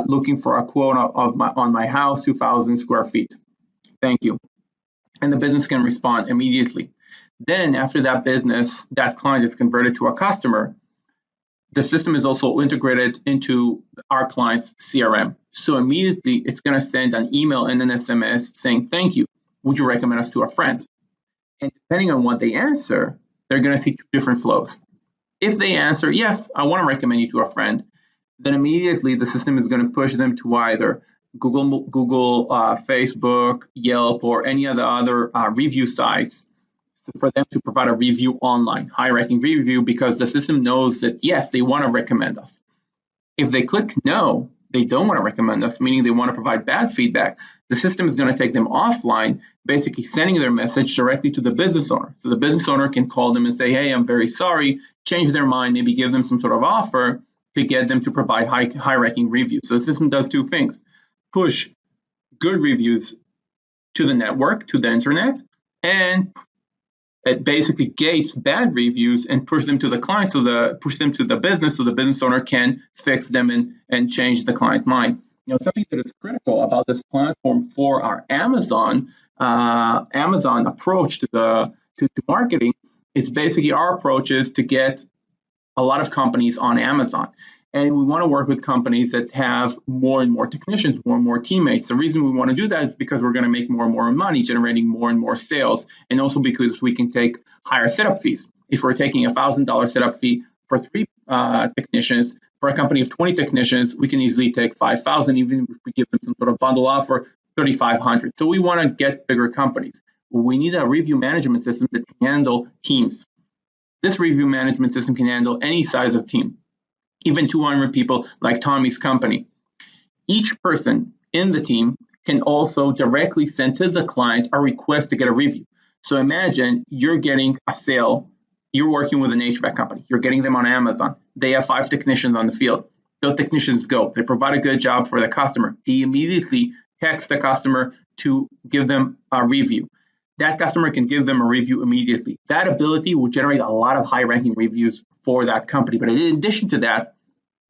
S5: looking for a quote on my house, 2,000 square feet. Thank you. And the business can respond immediately. Then after that client is converted to a customer, the system is also integrated into our client's CRM. So immediately it's going to send an email and an SMS saying, thank you. Would you recommend us to a friend? And depending on what they answer, they're going to see 2 different flows. If they answer, yes, I want to recommend you to a friend, then immediately the system is going to push them to either Google, Facebook, Yelp, or any of the other review sites for them to provide a review online, high-ranking review, because the system knows that, yes, they want to recommend us. If they click no, they don't want to recommend us, meaning they want to provide bad feedback, the system is going to take them offline, basically sending their message directly to the business owner. So the business owner can call them and say, hey, I'm very sorry, change their mind, maybe give them some sort of offer to get them to provide high-ranking reviews. So the system does 2 things: push good reviews to the network, to the internet, and it basically gates bad reviews and push them to the client, push them to the business, so the business owner can fix them and change the client mind. Something that is critical about this platform for our Amazon approach to marketing is basically our approach is to get a lot of companies on Amazon. And we want to work with companies that have more and more technicians, more and more teammates. The reason we want to do that is because we're going to make more and more money, generating more and more sales, and also because we can take higher setup fees. If we're taking a $1,000 setup fee for 3 technicians, for a company of 20 technicians, we can easily take $5,000, even if we give them some sort of bundle offer, $3,500. So we want to get bigger companies. We need a review management system that can handle teams. This review management system can handle any size of team, even 200 people like Tommy's company. Each person in the team can also directly send to the client a request to get a review. So imagine you're getting a sale, you're working with an HVAC company, you're getting them on Amazon. They have 5 technicians on the field. Those technicians go, they provide a good job for the customer. He immediately texts the customer to give them a review. That customer can give them a review immediately. That ability will generate a lot of high-ranking reviews for that company. But in addition to that,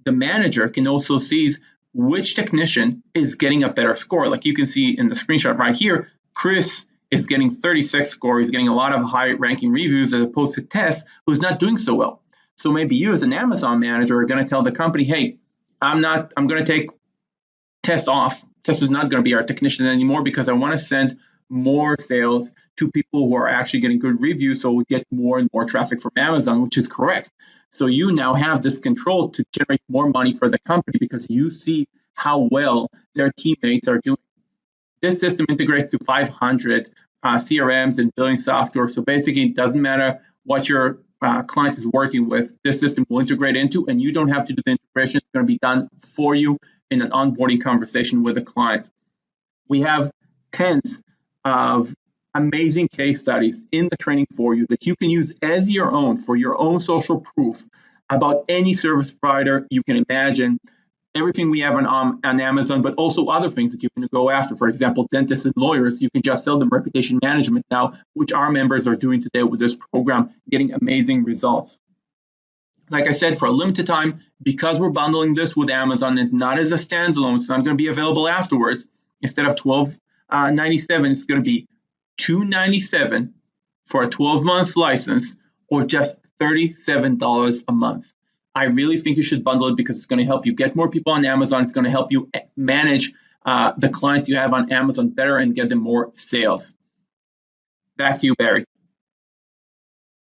S5: the manager can also see which technician is getting a better score. Like you can see in the screenshot right here, Chris is getting 36 score. He's getting a lot of high ranking reviews as opposed to Tess, who's not doing so well. So maybe you as an Amazon manager are going to tell the company, hey, I'm going to take Tess off. Tess is not going to be our technician anymore because I want to send more sales to people who are actually getting good reviews, so we get more and more traffic from Amazon, which is correct. So you now have this control to generate more money for the company because you see how well their teammates are doing. This system integrates to 500 CRMs and billing software. So basically, it doesn't matter what your client is working with. This system will integrate into, and you don't have to do the integration. It's going to be done for you in an onboarding conversation with a client. We have tens of amazing case studies in the training for you that you can use as your own for your own social proof about any service provider you can imagine. Everything we have on Amazon, but also other things that you can go after. For example, dentists and lawyers, you can just sell them reputation management now, which our members are doing today with this program, getting amazing results. Like I said, for a limited time, because we're bundling this with Amazon and not as a standalone, it's not going to be available afterwards. Instead of $12.97, it's going to be $2.97 for a 12-month license, or just $37 a month. I really think you should bundle it because it's going to help you get more people on Amazon. It's going to help you manage the clients you have on Amazon better and get them more sales. Back to you, Barry.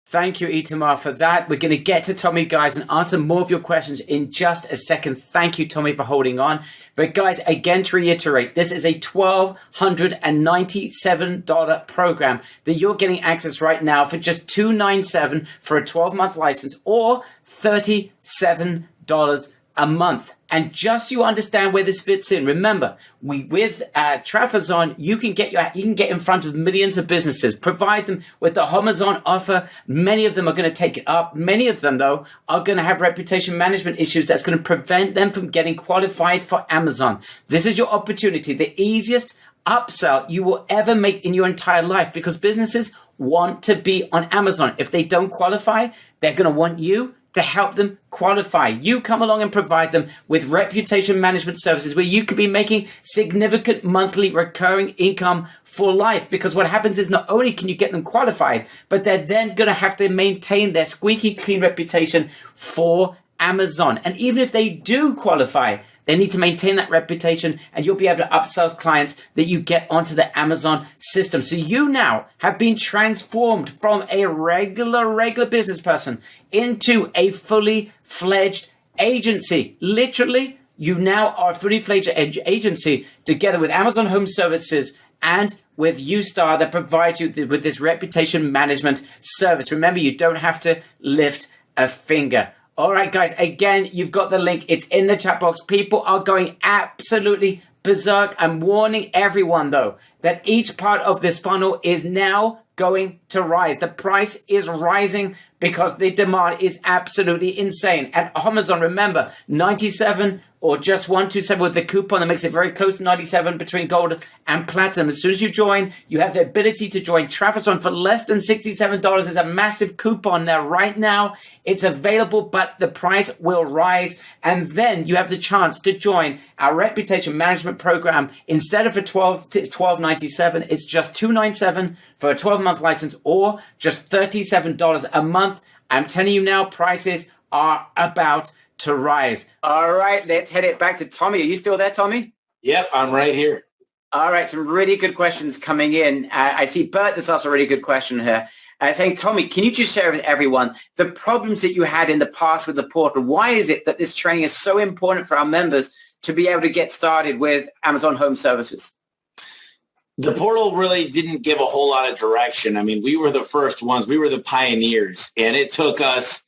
S4: Thank you, Itamar, for that. We're going to get to Tommy, guys, and answer more of your questions in just a second. Thank you, Tommy, for holding on. But guys, again, to reiterate, this is a $1,297 program that you're getting access right now for just $297 for a 12-month license, or $37 a month. And just so you understand where this fits in, remember, with Trafazon, you can get in front of millions of businesses, provide them with the Homazon offer. Many of them are going to take it up. Many of them, though, are going to have reputation management issues that's going to prevent them from getting qualified for Amazon. This is your opportunity, the easiest upsell you will ever make in your entire life, because businesses want to be on Amazon. If they don't qualify, they're going to want you to help them qualify. You come along and provide them with reputation management services where you could be making significant monthly recurring income for life. Because what happens is not only can you get them qualified, but they're then going to have to maintain their squeaky clean reputation for Amazon. And even if they do qualify, they need to maintain that reputation, and you'll be able to upsell clients that you get onto the Amazon system. So you now have been transformed from a regular business person into a fully fledged agency. Literally, you now are a fully fledged agency together with Amazon Home Services and with Ustar that provides you with this reputation management service. Remember, you don't have to lift a finger. All right, guys, again, you've got the link. It's in the chat box. People are going absolutely berserk. I'm warning everyone, though, that each part of this funnel is now going to rise. The price is rising because the demand is absolutely insane. At Amazon, remember, 97 or just 127 with the coupon that makes it very close to 97 between gold and platinum. As soon as you join, you have the ability to join Trafazon for less than $67. There's a massive coupon there right now. It's available, but the price will rise. And then you have the chance to join our reputation management program. Instead of a $12.97, it's just $297 for a 12-month license, or just $37 a month. I'm telling you now, prices are about to rise. All right, let's head it back to Tommy. Are you still there, Tommy?
S3: Yep, I'm right here.
S4: All right, some really good questions coming in. I see Bert has asked a really good question here. Saying, Tommy, can you just share with everyone the problems that you had in the past with the portal? Why is it that this training is so important for our members to be able to get started with Amazon Home Services?
S3: The portal really didn't give a whole lot of direction. I mean, we were the first ones. We were the pioneers, and it took us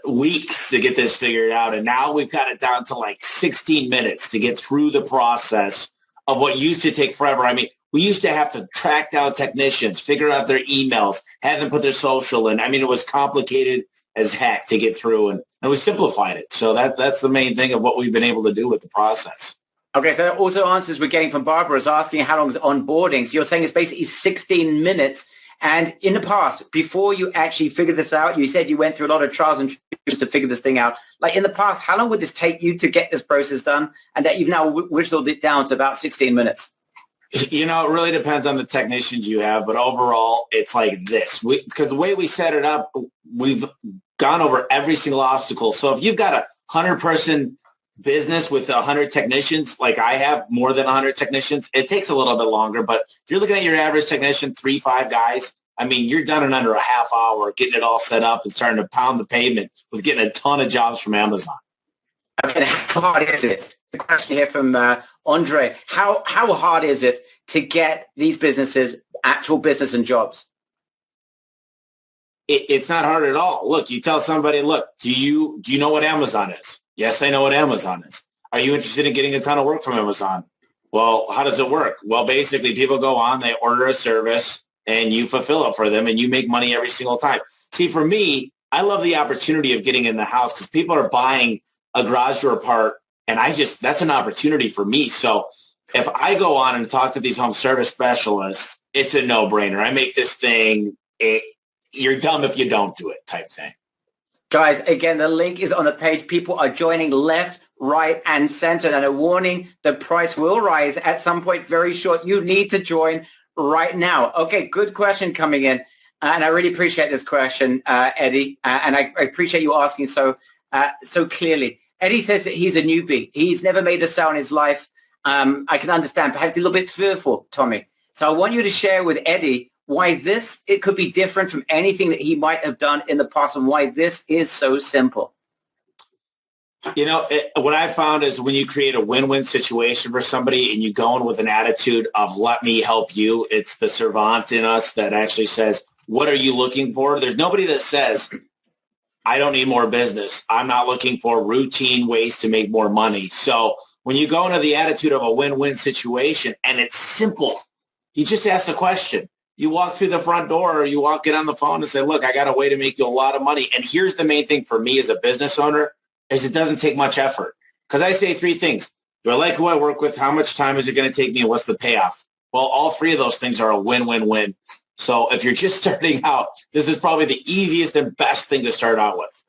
S3: weeks to get this figured out. And now we've got it down to like 16 minutes to get through the process of what used to take forever. I mean, we used to have to track down technicians, figure out their emails, have them put their social in. I mean, it was complicated as heck to get through, and we simplified it. So that's the main thing of what we've been able to do with the process.
S4: Okay, so that also answers we're getting from Barbara is asking how long is onboarding. So you're saying it's basically 16 minutes,
S1: And in the past, before you actually figured this out, you said you went through a lot of trials and tribulations to figure this thing out. Like in the past, how long would this take you to get this process done? And that you've now whittled it down to about 16 minutes.
S3: You know, it really depends on the technicians you have, but overall, it's like this. Because the way we set it up, we've gone over every single obstacle. So if you've got a 100-person business with 100 technicians, like I have more than 100 technicians, it takes a little bit longer. But if you're looking at your average technician, 3-5 guys, I mean, you're done in under a half hour getting it all set up and starting to pound the pavement with getting a ton of jobs from Amazon.
S1: Okay, how hard is it? The question here from Andre. How hard is it to get these businesses actual business and jobs?
S3: It's not hard at all. Look, you tell somebody, look, do you know what Amazon is? Yes, I know what Amazon is. Are you interested in getting a ton of work from Amazon? Well, how does it work? Well, basically, people go on, they order a service, and you fulfill it for them, and you make money every single time. See, for me, I love the opportunity of getting in the house because people are buying a garage door part, and that's an opportunity for me. So if I go on and talk to these home service specialists, it's a no-brainer. I make this thing, you're dumb if you don't do it type thing.
S1: Guys, again, the link is on the page. People are joining left, right, and center. And a warning, the price will rise at some point very short. You need to join right now. Okay, good question coming in. And I really appreciate this question, Eddie. And I appreciate you asking so clearly. Eddie says that he's a newbie. He's never made a sale in his life. I can understand. Perhaps a little bit fearful, Tommy. So I want you to share with Eddie why it could be different from anything that he might have done in the past and why this is so simple.
S3: You know, what I found is when you create a win-win situation for somebody and you go in with an attitude of let me help you, it's the servant in us that actually says, what are you looking for? There's nobody that says, I don't need more business. I'm not looking for routine ways to make more money. So when you go into the attitude of a win-win situation and it's simple, you just ask the question. You walk through the front door or you get on the phone and say, look, I got a way to make you a lot of money. And here's the main thing for me as a business owner is it doesn't take much effort. Because I say 3 things. Do I like who I work with? How much time is it going to take me? And what's the payoff? Well, all 3 of those things are a win-win-win. So if you're just starting out, this is probably the easiest and best thing to start out with.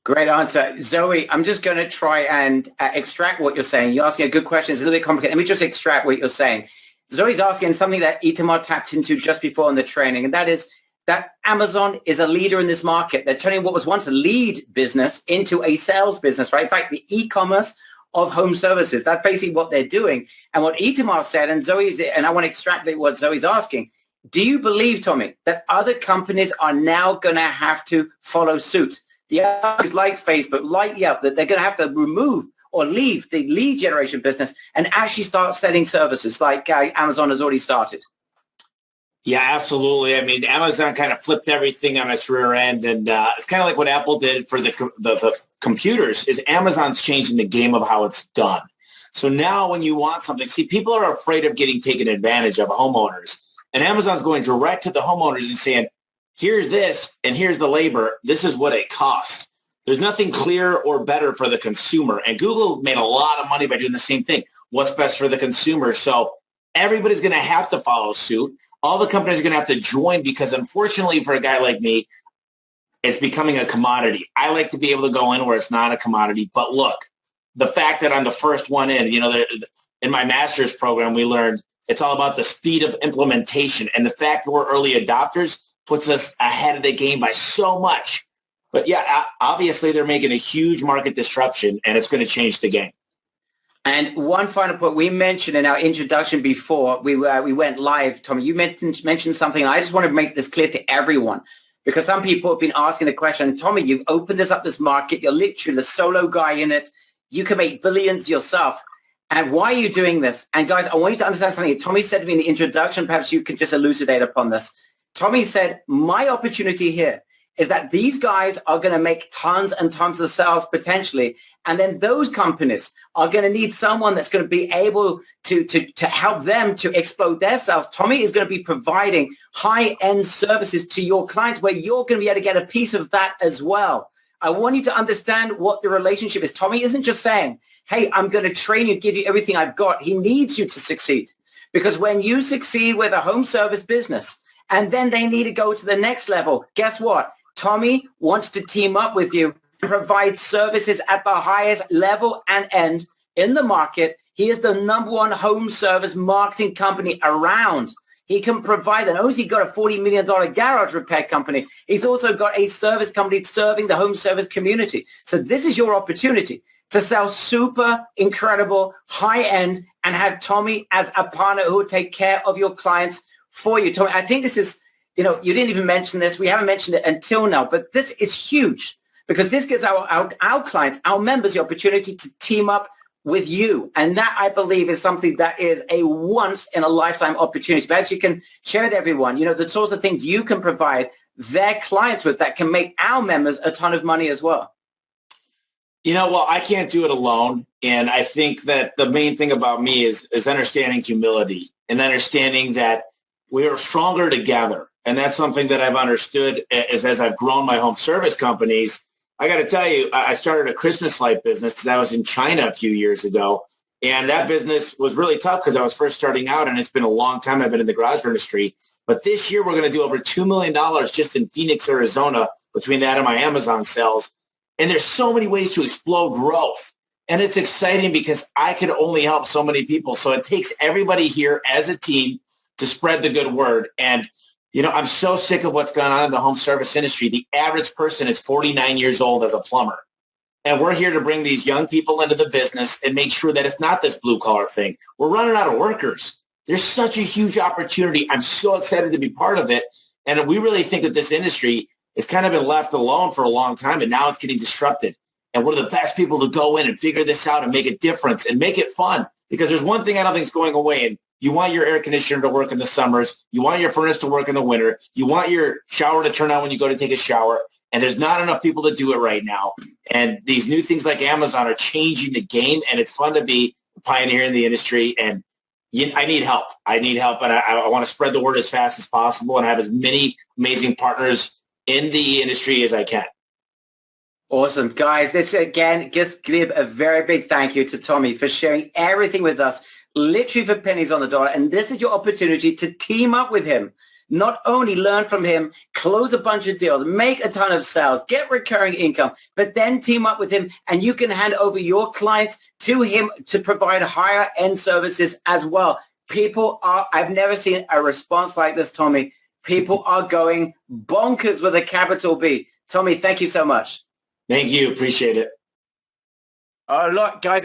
S1: Great answer. Zoe, I'm just going to try and extract what you're saying. You're asking a good question. It's a little bit complicated. Let me just extract what you're saying. Zoe's asking something that Itamar tapped into just before in the training, and that is that Amazon is a leader in this market. They're turning what was once a lead business into a sales business, right? It's like the e-commerce of home services. That's basically what they're doing. And what Itamar said, and I want to extrapolate what Zoe's asking, do you believe, Tommy, that other companies are now going to have to follow suit? The others like Facebook, like Yelp, that they're going to have to remove or leave the lead generation business and actually start selling services like Amazon has already started?
S3: Yeah, absolutely. I mean, Amazon kind of flipped everything on its rear end, and it's kind of like what Apple did for the computers is Amazon's changing the game of how it's done. So now when you want something, see, people are afraid of getting taken advantage of, homeowners, and Amazon's going direct to the homeowners and saying, here's this and here's the labor. This is what it costs. There's nothing clearer or better for the consumer. And Google made a lot of money by doing the same thing. What's best for the consumer? So everybody's going to have to follow suit. All the companies are going to have to join because, unfortunately, for a guy like me, it's becoming a commodity. I like to be able to go in where it's not a commodity. But look, the fact that I'm the first one in, in my master's program, we learned it's all about the speed of implementation. And the fact that we're early adopters puts us ahead of the game by so much. But yeah, obviously they're making a huge market disruption, and it's going to change the game.
S1: And one final point we mentioned in our introduction before we went live, Tommy, you mentioned something, and I just want to make this clear to everyone because some people have been asking the question, Tommy, you've opened this market. You're literally the solo guy in it. You can make billions yourself. And why are you doing this? And guys, I want you to understand something. Tommy said to me in the introduction, perhaps you could just elucidate upon this. Tommy said, my opportunity here is that these guys are going to make tons and tons of sales potentially. And then those companies are going to need someone that's going to be able to help them to explode their sales. Tommy is going to be providing high-end services to your clients where you're going to be able to get a piece of that as well. I want you to understand what the relationship is. Tommy isn't just saying, hey, I'm going to train you, give you everything I've got. He needs you to succeed because when you succeed with a home service business,
S4: and then they need to go to the next level. Guess what? Tommy wants to team up with you and provide services at the highest level and end in the market. He is the #1 home service marketing company around. He can provide, and only got a $40 million garage repair company. He's also got a service company serving the home service community. So this is your opportunity to sell super incredible high end and have Tommy as a partner who will take care of your clients for you. Tommy, I think this is, you didn't even mention this. We haven't mentioned it until now, but this is huge because this gives our clients, our members, the opportunity to team up with you. And that, I believe, is something that is a once in a lifetime opportunity. Perhaps you can share with everyone, the sorts of things you can provide their clients with that can make our members a ton of money as well.
S3: Well, I can't do it alone. And I think that the main thing about me is understanding humility and understanding that we are stronger together. And that's something that I've understood as I've grown my home service companies. I got to tell you, I started a Christmas light business because I was in China a few years ago. And that business was really tough because I was first starting out, and it's been a long time I've been in the garage industry. But this year, we're going to do over $2 million just in Phoenix, Arizona, between that and my Amazon sales. And there's so many ways to explode growth. And it's exciting because I can only help so many people. So it takes everybody here as a team to spread the good word. And I'm so sick of what's going on in the home service industry. The average person is 49 years old as a plumber. And we're here to bring these young people into the business and make sure that it's not this blue collar thing. We're running out of workers. There's such a huge opportunity. I'm so excited to be part of it. And we really think that this industry has kind of been left alone for a long time, and now it's getting disrupted. And we're the best people to go in and figure this out and make a difference and make it fun. Because there's one thing I don't think is going away, and you want your air conditioner to work in the summers. You want your furnace to work in the winter. You want your shower to turn on when you go to take a shower. And there's not enough people to do it right now. And these new things like Amazon are changing the game. And it's fun to be a pioneer in the industry. And I need help. And I want to spread the word as fast as possible and have as many amazing partners in the industry as I can.
S4: Awesome. Guys, this again, just give a very big thank you to Tommy for sharing everything with us. Literally for pennies on the dollar. And this is your opportunity to team up with him. Not only learn from him, close a bunch of deals, make a ton of sales, get recurring income, but then team up with him and you can hand over your clients to him to provide higher end services as well. I've never seen a response like this, Tommy. People are going bonkers with a capital B. Tommy, thank you so much.
S3: Thank you. Appreciate it.
S4: Look, guys.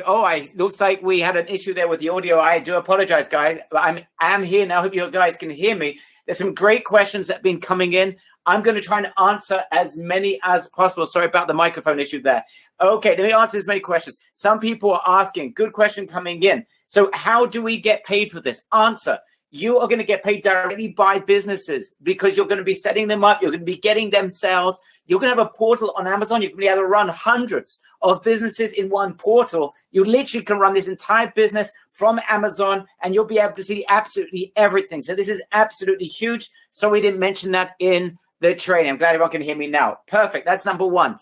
S4: Looks like we had an issue there with the audio. I do apologize, guys. But I'm here now. I hope you guys can hear me. There's some great questions that have been coming in. I'm going to try and answer as many as possible. Sorry about the microphone issue there. Okay, let me answer as many questions. Some people are asking, good question coming in. So how do we get paid for this? Answer. You are going to get paid directly by businesses because you're going to be setting them up. You're going to be getting them sales. You're going to have a portal on Amazon. You're going to be able to run hundreds of businesses in one portal. You literally can run this entire business from Amazon and you'll be able to see absolutely everything. So this is absolutely huge. So we didn't mention that in the training. I'm glad everyone can hear me now. Perfect. That's number one.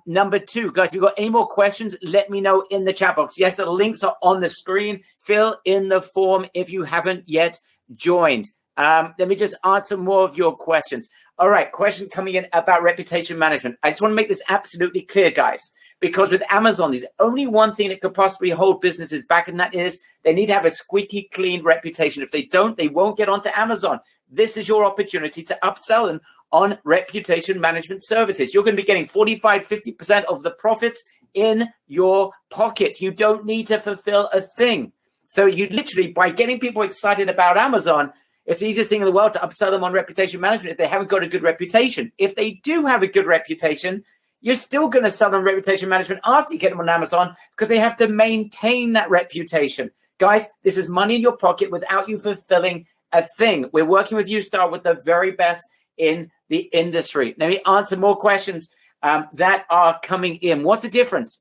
S4: Number two, guys, if you've got any more questions, let me know in the chat box. Yes, the links are on the screen. Fill in the form if you haven't yet joined. Let me just answer more of your questions. All right, question coming in about reputation management. I just want to make this absolutely clear, guys, because with Amazon, there's only one thing that could possibly hold businesses back, and that is they need to have a squeaky clean reputation. If they don't, they won't get onto Amazon. This is your opportunity to upsell them on reputation management services. You're going to be getting 45, 50% of the profits in your pocket. You don't need to fulfill a thing. So you literally, by getting people excited about Amazon, it's the easiest thing in the world to upsell them on reputation management if they haven't got a good reputation. If they do have a good reputation, you're still going to sell them reputation management after you get them on Amazon because they have to maintain that reputation. Guys, this is money in your pocket without you fulfilling a thing. We're working with Ustar with the very best in the industry. Let me answer more questions that are coming in. What's the difference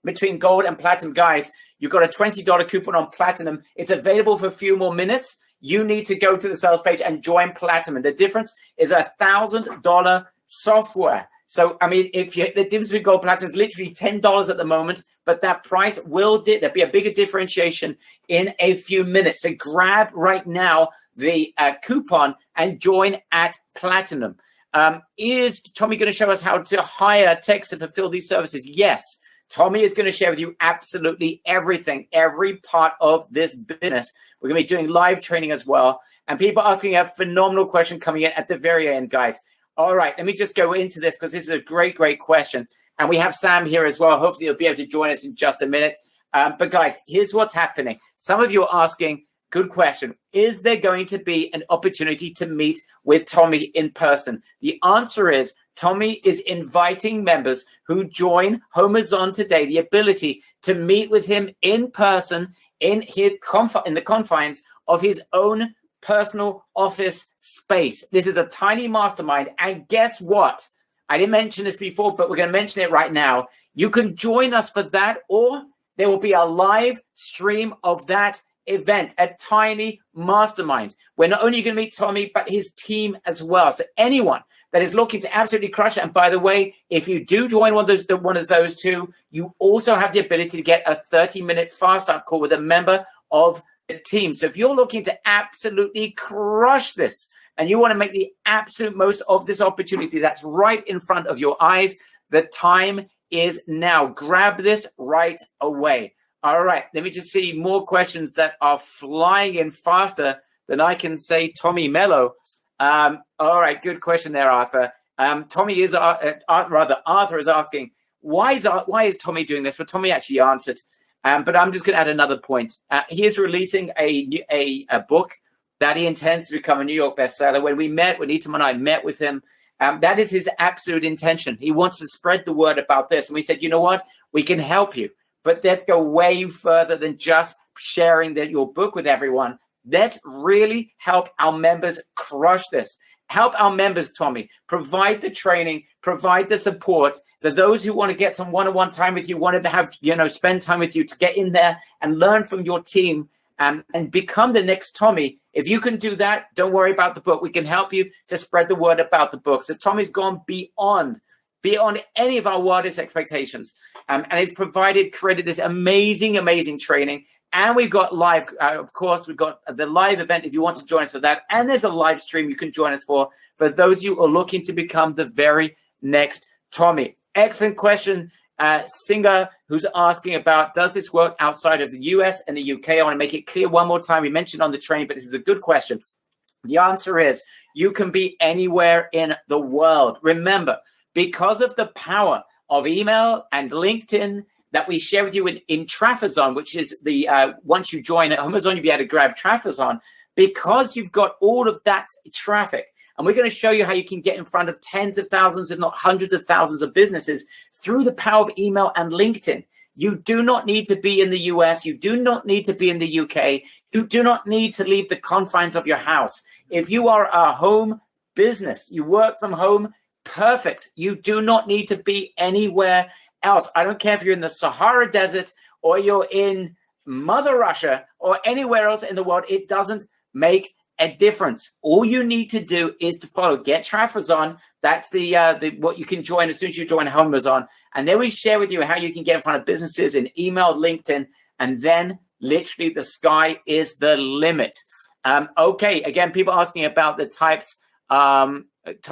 S4: between gold and platinum? Guys, you've got a $20 coupon on platinum. It's available for a few more minutes. You need to go to the sales page and join platinum. The difference is $1,000 software. So, I mean, the difference between gold and platinum is literally $10 at the moment, but that price will there'll be a bigger differentiation in a few minutes. So grab right now the coupon and join at Platinum. Is Tommy going to show us how to hire techs to fulfill these services? Yes. Tommy is going to share with you absolutely everything, every part of this business. We're going to be doing live training as well. And people asking a phenomenal question coming in at the very end, guys. All right, let me just go into this because this is a great, great question. And we have Sam here as well. Hopefully he'll be able to join us in just a minute. But guys, here's what's happening. Some of you are asking, good question, is there going to be an opportunity to meet with Tommy in person? The answer is Tommy is inviting members who join HomeZon today the ability to meet with him in person in the confines of his own personal office space. This is a tiny mastermind. And guess what? I didn't mention this before, but we're going to mention it right now. You can join us for that, or there will be a live stream of that event, a tiny mastermind. We're not only going to meet Tommy, but his team as well. So anyone that is looking to absolutely crush it. And by the way, if you do join one of those two, you also have the ability to get a 30-minute fast start call with a member of the team. So if you're looking to absolutely crush this and you want to make the absolute most of this opportunity that's right in front of your eyes, the time is now. Grab this right away. All right, let me just see more questions that are flying in faster than I can say Tommy Mello. All right, good question there, Arthur. Arthur is asking, why is Tommy doing this? Well, Tommy actually answered, but I'm just going to add another point. He is releasing a book that he intends to become a New York bestseller. When Itam and I met with him, that is his absolute intention. He wants to spread the word about this. And we said, you know what? We can help you. But let's go way further than just sharing your book with everyone. Let's really help our members crush this. Help our members, Tommy. Provide the training, provide the support. For those who want to get some one-on-one time with you, wanted to have, spend time with you to get in there and learn from your team and become the next Tommy. If you can do that, don't worry about the book. We can help you to spread the word about the book. So Tommy's gone beyond any of our wildest expectations. And he's created this amazing training. And we've got live, of course, we've got the live event if you want to join us for that. And there's a live stream you can join us for those of you who are looking to become the very next Tommy. Excellent question. Singer, who's asking about, does this work outside of the US and the UK? I want to make it clear one more time. We mentioned on the train, but this is a good question. The answer is you can be anywhere in the world. Remember, because of the power of email and LinkedIn that we share with you in Trafazon, which is the once you join at HomeZon, you'll be able to grab Trafazon, because you've got all of that traffic. And we're going to show you how you can get in front of tens of thousands, if not hundreds of thousands of businesses through the power of email and LinkedIn. You do not need to be in the US. You do not need to be in the UK. You do not need to leave the confines of your house. If you are a home business, you work from home, perfect. You do not need to be anywhere else. I don't care if you're in the Sahara Desert or you're in Mother Russia or anywhere else in the world. It doesn't make a difference. All you need to do is to follow Get Trafazon. That's the what you can join as soon as you join HomeZon. And then we share with you how you can get in front of businesses in email, LinkedIn, and then literally the sky is the limit. Okay, again, people asking about the types,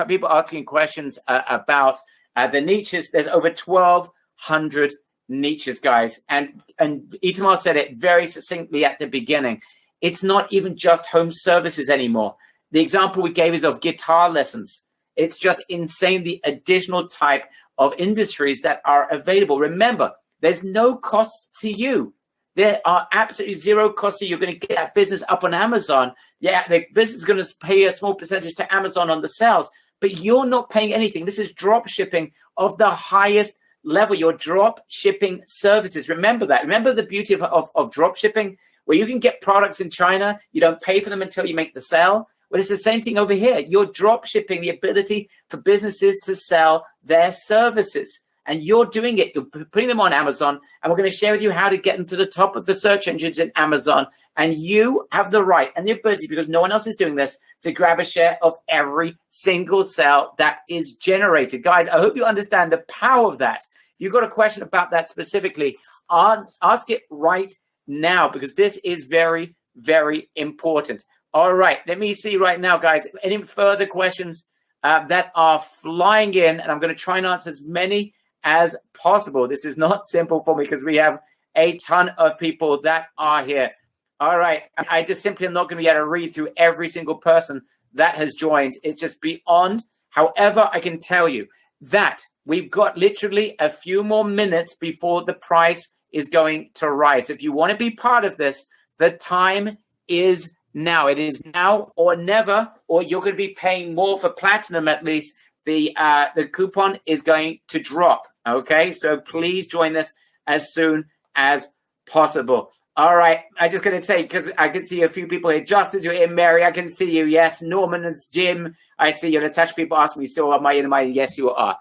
S4: people asking questions about the niches. There's over 1,200 niches, guys. And Itamar said it very succinctly at the beginning. It's not even just home services anymore. The example we gave is of guitar lessons. It's just insane the additional type of industries that are available. Remember, there's no cost to you. There are absolutely zero cost to you. You're going to get that business up on Amazon. Yeah, the business is going to pay a small percentage to Amazon on the sales, but you're not paying anything. This is drop shipping of the highest level, your drop shipping services. Remember that. Remember the beauty of drop shipping, where you can get products in China. You don't pay for them until you make the sale. Well, it's the same thing over here. You're drop shipping the ability for businesses to sell their services. And you're doing it. You're putting them on Amazon. And we're going to share with you how to get them to the top of the search engines in Amazon. And you have the right and the ability, because no one else is doing this, to grab a share of every single sale that is generated. Guys, I hope you understand the power of that. If you've got a question about that specifically, ask it right now, because this is very, very important. All right. Let me see right now, guys. Any further questions that are flying in? And I'm going to try and answer as many as possible. This is not simple for me because we have a ton of people that are here. All right. I just simply am not going to be able to read through every single person that has joined. It's just beyond. However, I can tell you that we've got literally a few more minutes before the price is going to rise. If you want to be part of this, the time is now. It is now or never, or you're going to be paying more for platinum at least. The coupon is going to drop. Okay, so please join this as soon as possible. All right, I'm just going to say, because I can see a few people here. Justice, you're in. Mary, I can see you. Yes. Norman and Jim, I see you. Natasha, people ask me, still am I in my? Yes, you are.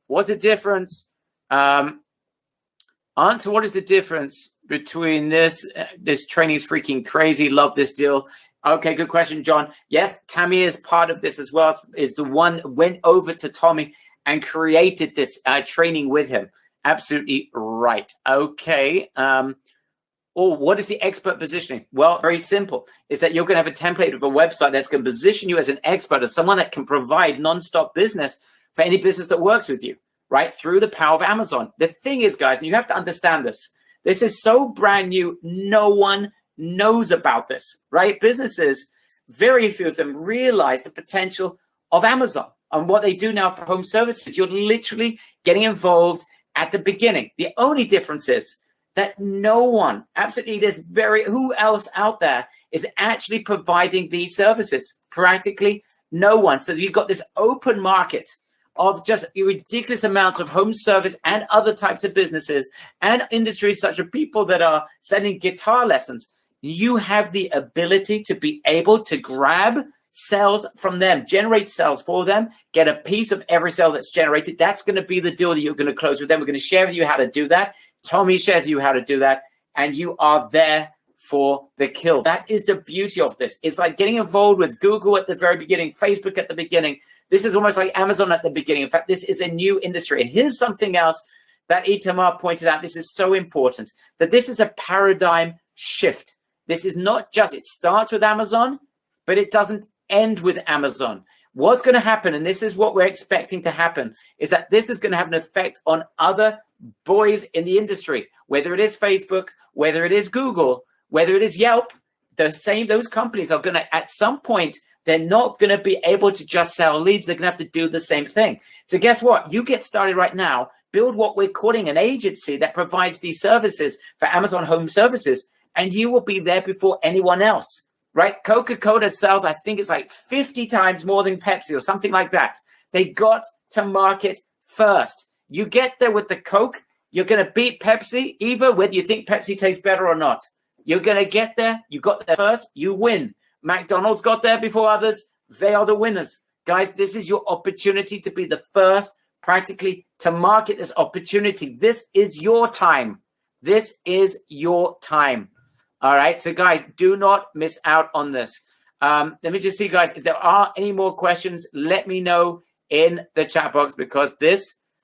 S4: What's the difference? Answer, what is the difference between this? This training is freaking crazy. Love this deal. Okay, good question, John. Yes, Tammy is part of this as well. Is the one went over to Tommy and created this training with him. Absolutely right. Okay. What is the expert positioning? Well, very simple. Is that you're going to have a template of a website that's going to position you as an expert, as someone that can provide nonstop business for any business that works with you, right? Through the power of Amazon. The thing is, guys, and you have to understand this. This is so brand new. No one knows about this, right? Businesses, very few of them realize the potential of Amazon and what they do now for home services. You're literally getting involved at the beginning. The only difference is that no one, absolutely, who else out there is actually providing these services? Practically no one. So you've got this open market of just a ridiculous amount of home service and other types of businesses and industries such as people that are selling guitar lessons. You have the ability to be able to grab sales from them, generate sales for them, get a piece of every sale that's generated. That's going to be the deal that you're going to close with them. We're going to share with you how to do that. Tommy shares with you how to do that, and you are there for the kill. That is the beauty of this. It's like getting involved with Google at the very beginning, Facebook at the beginning. This is almost like Amazon at the beginning. In fact, this is a new industry. And here's something else that Itamar pointed out. This is so important, that this is a paradigm shift. This is not just, it starts with Amazon, but it doesn't end with Amazon. What's going to happen, and this is what we're expecting to happen, is that this is going to have an effect on other boys in the industry, whether it is Facebook, whether it is Google, whether it is Yelp. Those companies are going to, at some point, they're not going to be able to just sell leads. They're going to have to do the same thing. So guess what? You get started right now, build what we're calling an agency that provides these services for Amazon Home Services, and you will be there before anyone else, right? Coca-Cola sells, I think it's like 50 times more than Pepsi or something like that. They got to market first. You get there with the Coke, you're going to beat Pepsi, either whether you think Pepsi tastes better or not. You're going to get there. You got there first, you win. McDonald's got there before others. They are the winners. Guys, this is your opportunity to be the first practically to market this opportunity. This is your time. This is your time. All right. So, guys, do not miss out on this. Let me just see, guys, if there are any more questions, let me know in the chat box, because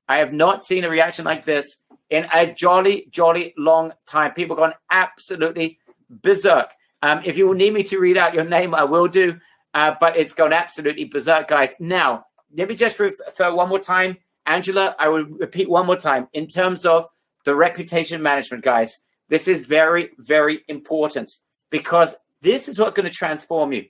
S4: I have not seen a reaction like this in a jolly, jolly long time. People gone absolutely berserk. If you will need me to read out your name, I will do, but it's gone absolutely berserk, guys. Now, let me just refer one more time. Angela, I will repeat one more time. In terms of the reputation management, guys, this is very, very important, because this is what's going to transform you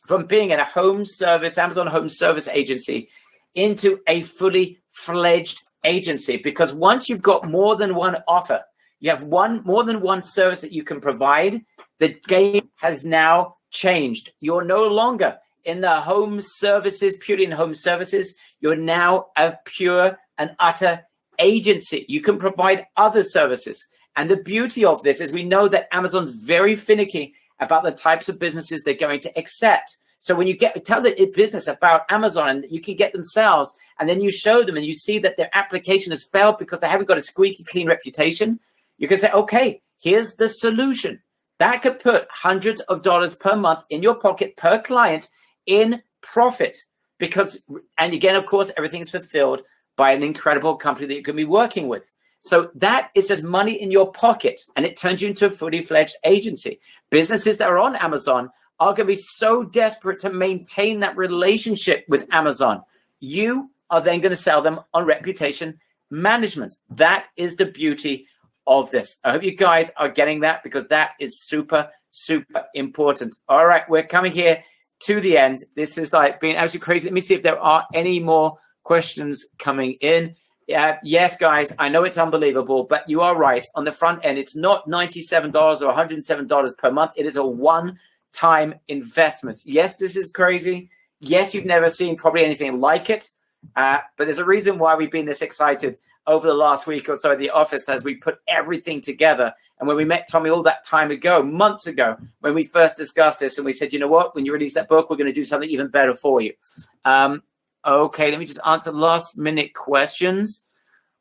S4: from being in a home service, Amazon Home Service agency, into a fully fledged agency. Because once you've got more than one offer, you have more than one service that you can provide, the game has now changed. You're no longer in the home services, purely in home services. You're now a pure and utter agency. You can provide other services. And the beauty of this is we know that Amazon's very finicky about the types of businesses they're going to accept. So when you tell the business about Amazon and you can get them sales, and then you show them and you see that their application has failed because they haven't got a squeaky clean reputation, you can say, okay, here's the solution. That could put hundreds of dollars per month in your pocket per client in profit. And again, of course, everything's fulfilled by an incredible company that you can be working with. So that is just money in your pocket, and it turns you into a fully fledged agency. Businesses that are on Amazon are going to be so desperate to maintain that relationship with Amazon. You are then going to sell them on reputation management. That is the beauty of this. I hope you guys are getting that, because that is super, super important. All right, we're coming here to the end. This is like being absolutely crazy. Let me see if there are any more questions coming in. Yes, guys, I know it's unbelievable, but you are right. On the front end, it's not $97 or $107 per month. It is a one-time investment. Yes, this is crazy. Yes, you've never seen probably anything like it, but there's a reason why we've been this excited over the last week or so at the office as we put everything together. And when we met Tommy all that time ago, months ago, when we first discussed this, and we said, you know what, when you release that book, we're going to do something even better for you. Okay, let me just answer last minute questions.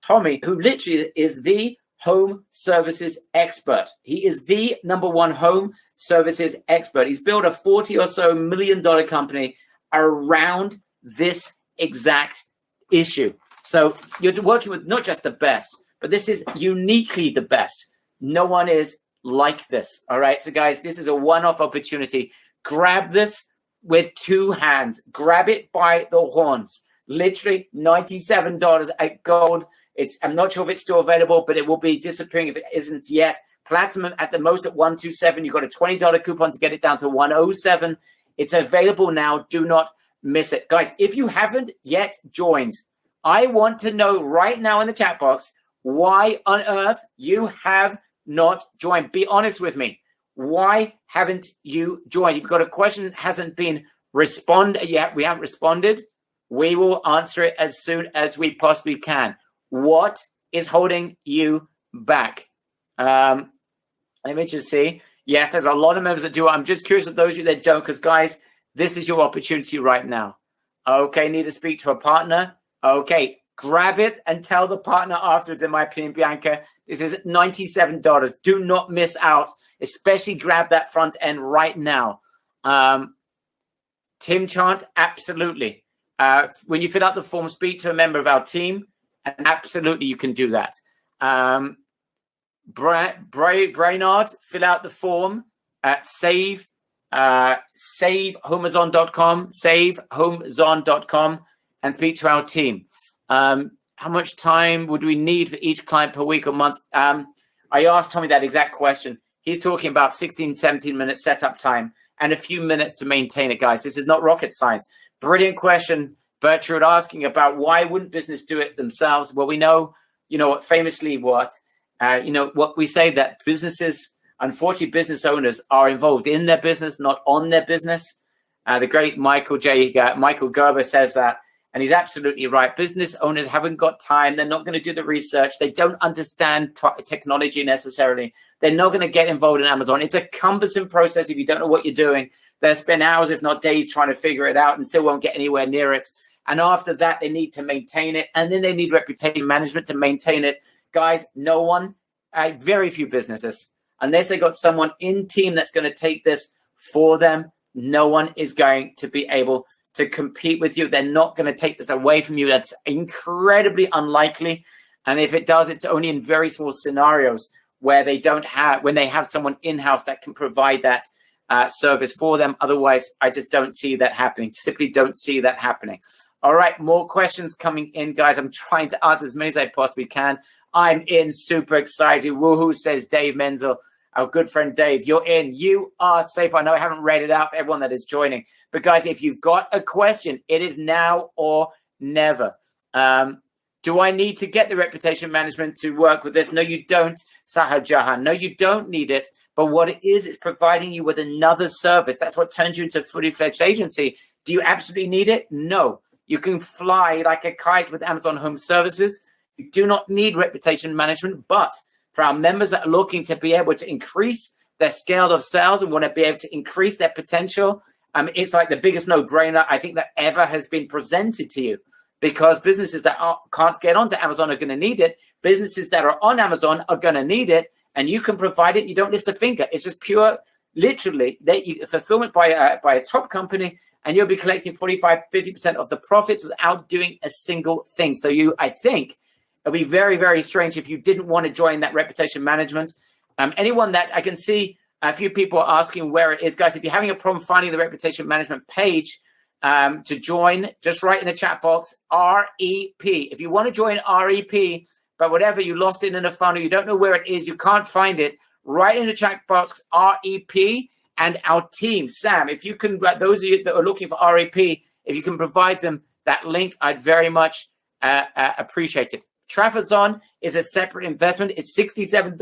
S4: Tommy, who literally is the home services expert. He is the #1 home services expert. He's built a $40 or so million company around this exact issue. So you're working with not just the best, but this is uniquely the best. No one is like this. All right. So guys, this is a one-off opportunity. Grab this with two hands. Grab it by the horns. Literally $97 at gold. I'm not sure if it's still available, but it will be disappearing if it isn't yet. Platinum at the most at $127. You've got a $20 coupon to get it down to $107. It's available now. Do not miss it. Guys, if you haven't yet joined, I want to know right now in the chat box why on earth you have not joined. Be honest with me. Why haven't you joined? You've got a question that hasn't been responded yet. We haven't responded. We will answer it as soon as we possibly can. What is holding you back? Let me just see. Yes, there's a lot of members that do it. I'm just curious of those of you that don't, because guys, this is your opportunity right now. Okay, need to speak to a partner. Okay, grab it and tell the partner afterwards, in my opinion, Bianca. This is $97. Do not miss out. Especially grab that front end right now. Tim Chant, absolutely. When you fill out the form, speak to a member of our team, and absolutely you can do that. Brainard, fill out the form at savehomazon.com, and speak to our team. How much time would we need for each client per week or month? I asked Tommy that exact question. He's talking about 16, 17 minutes setup time and a few minutes to maintain it, guys. This is not rocket science. Brilliant question, Bertrand, asking about why wouldn't business do it themselves? Well, we know, famously what we say, that businesses, unfortunately, business owners are involved in their business, not on their business. The great Michael Gerber says that, and he's absolutely right. Business owners haven't got time. They're not going to do the research. They don't understand technology necessarily. They're not going to get involved in Amazon. It's a cumbersome process if you don't know what you're doing. They'll spend hours, if not days, trying to figure it out and still won't get anywhere near it. And after that, they need to maintain it. And then they need reputation management to maintain it. Guys, no one, very few businesses, unless they got someone in team that's going to take this for them, no one is going to be able to compete with you. They're not going to take this away from you. That's incredibly unlikely. And if it does, it's only in very small scenarios where when they have someone in-house that can provide that service for them. Otherwise, I just don't see that happening. Simply don't see that happening. All right, more questions coming in, guys. I'm trying to answer as many as I possibly can. I'm in, super excited. Woohoo, says Dave Menzel. Our good friend Dave, you're in. You are safe. I know I haven't read it out for everyone that is joining. But guys, if you've got a question, it is now or never. Do I need to get the reputation management to work with this? No, you don't, Sahar Jahan. No, you don't need it. But what it is providing you with another service. That's what turns you into a fully fledged agency. Do you absolutely need it? No. You can fly like a kite with Amazon Home Services. You do not need reputation management, but for our members that are looking to be able to increase their scale of sales and want to be able to increase their potential, it's like the biggest no-brainer I think that ever has been presented to you, because businesses that can't get onto Amazon are going to need it. Businesses that are on Amazon are going to need it, and you can provide it. You don't lift a finger. It's just pure, literally, fulfillment by a top company, and you'll be collecting 45, 50% of the profits without doing a single thing. So I think it'll be very, very strange if you didn't want to join that reputation management. Anyone that I can see, A few people are asking where it is. Guys, if you're having a problem finding the reputation management page to join, just write in the chat box, REP. If you want to join REP, but whatever, you lost it in a funnel, you don't know where it is, you can't find it, write in the chat box, REP, and our team. Sam, if you can, those of you that are looking for REP, if you can provide them that link, I'd very much appreciate it. Trafazon is a separate investment. It's $67,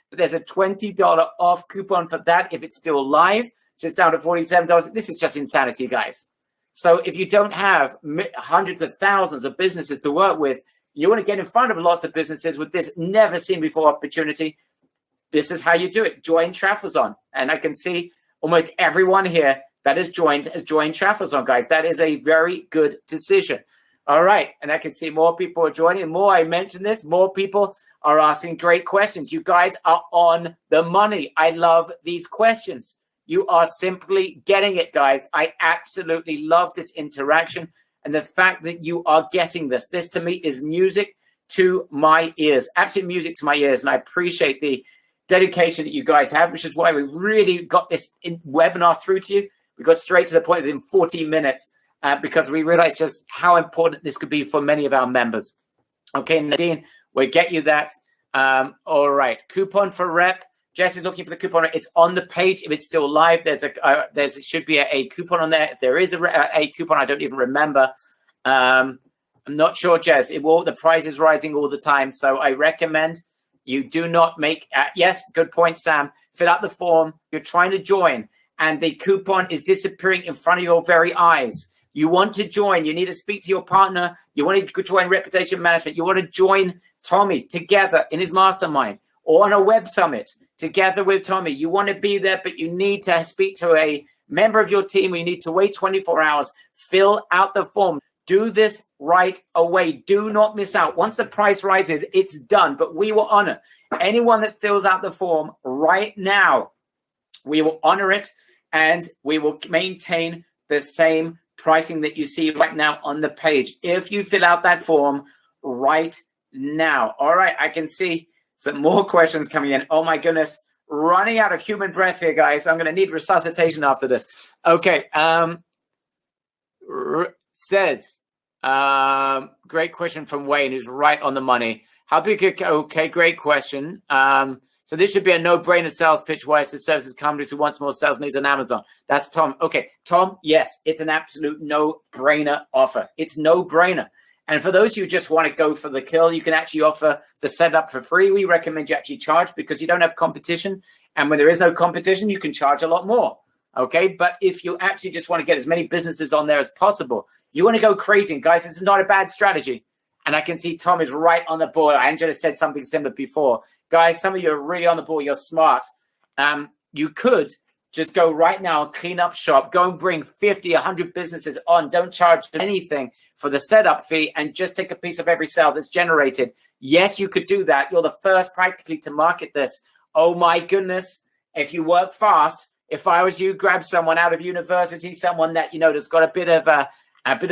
S4: but there's a $20 off coupon for that if it's still live. So it's down to $47. This is just insanity, guys. So if you don't have hundreds of thousands of businesses to work with, you want to get in front of lots of businesses with this never seen before opportunity, this is how you do it. Join Trafazon. And I can see almost everyone here that has joined Trafazon, guys. That is a very good decision. All right. And I can see more people are joining. The more I mention this, more people are asking great questions. You guys are on the money. I love these questions. You are simply getting it, guys. I absolutely love this interaction and the fact that you are getting this. This to me is music to my ears, absolute music to my ears. And I appreciate the dedication that you guys have, which is why we really got this webinar through to you. We got straight to the point within 14 minutes because we realized just how important this could be for many of our members. Okay, Nadine, we'll get you that. All right, coupon for rep. Jess is looking for the coupon. It's on the page. If it's still live, there should be a coupon on there. If there is a coupon, I don't even remember. I'm not sure, Jess. The price is rising all the time, so I recommend you do not make. Yes, good point, Sam. Fill out the form. You're trying to join, and the coupon is disappearing in front of your very eyes. You want to join. You need to speak to your partner. You want to join Reputation Management. You want to join Tommy together in his mastermind or on a web summit together with Tommy. You want to be there, but you need to speak to a member of your team. You need to wait 24 hours. Fill out the form. Do this right away. Do not miss out. Once the price rises, it's done. But we will honor anyone that fills out the form right now. We will honor it, and we will maintain the same pricing that you see right now on the page if you fill out that form right now. All right, I can see some more questions coming in. Oh my goodness, running out of human breath here, guys. I'm going to need resuscitation after this. Okay, says, great question from Wayne, who's right on the money. How big? Okay, great question. So this should be a no-brainer sales pitch. Why is the services companies who wants more sales needs on Amazon? That's Tom. Okay, Tom, yes, it's an absolute no-brainer offer. It's no-brainer. And for those who just want to go for the kill, you can actually offer the setup for free. We recommend you actually charge because you don't have competition. And when there is no competition, you can charge a lot more. Okay, but if you actually just want to get as many businesses on there as possible, you want to go crazy. And guys, this is not a bad strategy. And I can see Tom is right on the board. Angela said something similar before. Guys, some of you are really on the ball. You're smart. You could just go right now and clean up shop. Go and bring 50, 100 businesses on. Don't charge anything for the setup fee and just take a piece of every sale that's generated. Yes, you could do that. You're the first practically to market this. Oh, my goodness. If you work fast, if I was you, grab someone out of university, someone that, that's got a bit of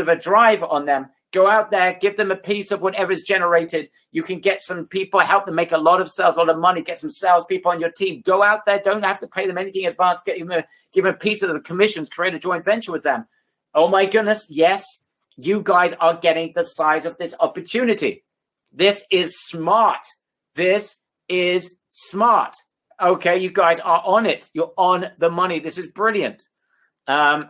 S4: a drive on them. Go out there, give them a piece of whatever's generated. You can get some people, help them make a lot of sales, a lot of money, get some salespeople on your team. Go out there, don't have to pay them anything in advance, give them a piece of the commissions, create a joint venture with them. Oh my goodness, yes, you guys are getting the size of this opportunity. This is smart. This is smart. Okay, you guys are on it. You're on the money. This is brilliant. All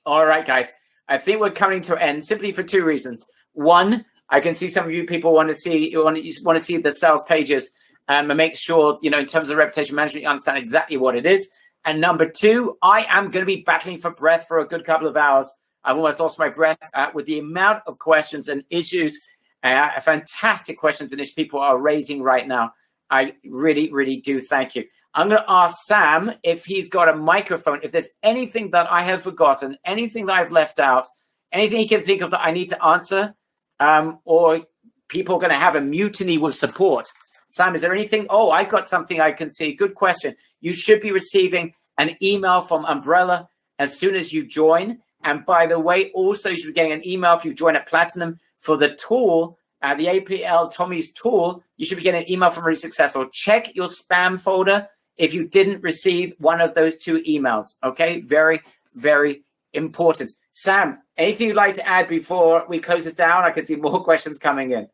S4: right, guys. I think we're coming to an end simply for two reasons. One, I can see some of you people want to see the sales pages and make sure, in terms of reputation management, you understand exactly what it is. And number two, I am going to be battling for breath for a good couple of hours. I've almost lost my breath with the amount of questions and issues, fantastic questions and issues people are raising right now. I really, really do thank you. I'm going to ask Sam if he's got a microphone, if there's anything that I have forgotten, anything that I've left out, anything he can think of that I need to answer, or people are going to have a mutiny with support. Sam, is there anything? Oh, I got something I can see. Good question. You should be receiving an email from Umbrella as soon as you join. And by the way, also you should be getting an email if you join at Platinum for the tool, the APL Tommy's tool. You should be getting an email from Really Successful. Check your spam folder. if you didn't receive one of those 2 emails. Okay, very, very important. Sam, anything you'd like to add before we close this down? I can see more questions coming in.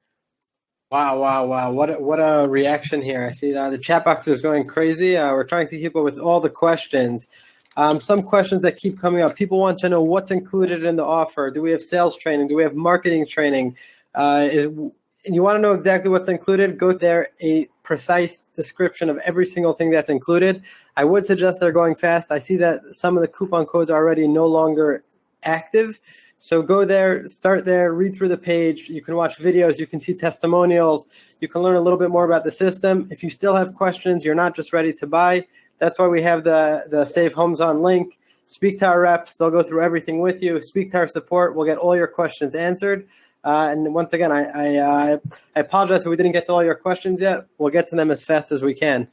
S6: Wow. What a reaction here. I see the chat box is going crazy. We're trying to keep up with all the questions. Some questions that keep coming up. People want to know what's included in the offer. Do we have sales training? Do we have marketing training? You want to know exactly what's included? Go there, a precise description of every single thing that's included. I would suggest they're going fast. I see that some of the coupon codes are already no longer active. So go there, start there, read through the page. You can watch videos, you can see testimonials, you can learn a little bit more about the system. If you still have questions, you're not just ready to buy. That's why we have the Save Homes On link. Speak to our reps. They'll go through everything with you. Speak to our support. We'll get all your questions answered. And once again, I apologize if we didn't get to all your questions yet. We'll get to them as fast as we can.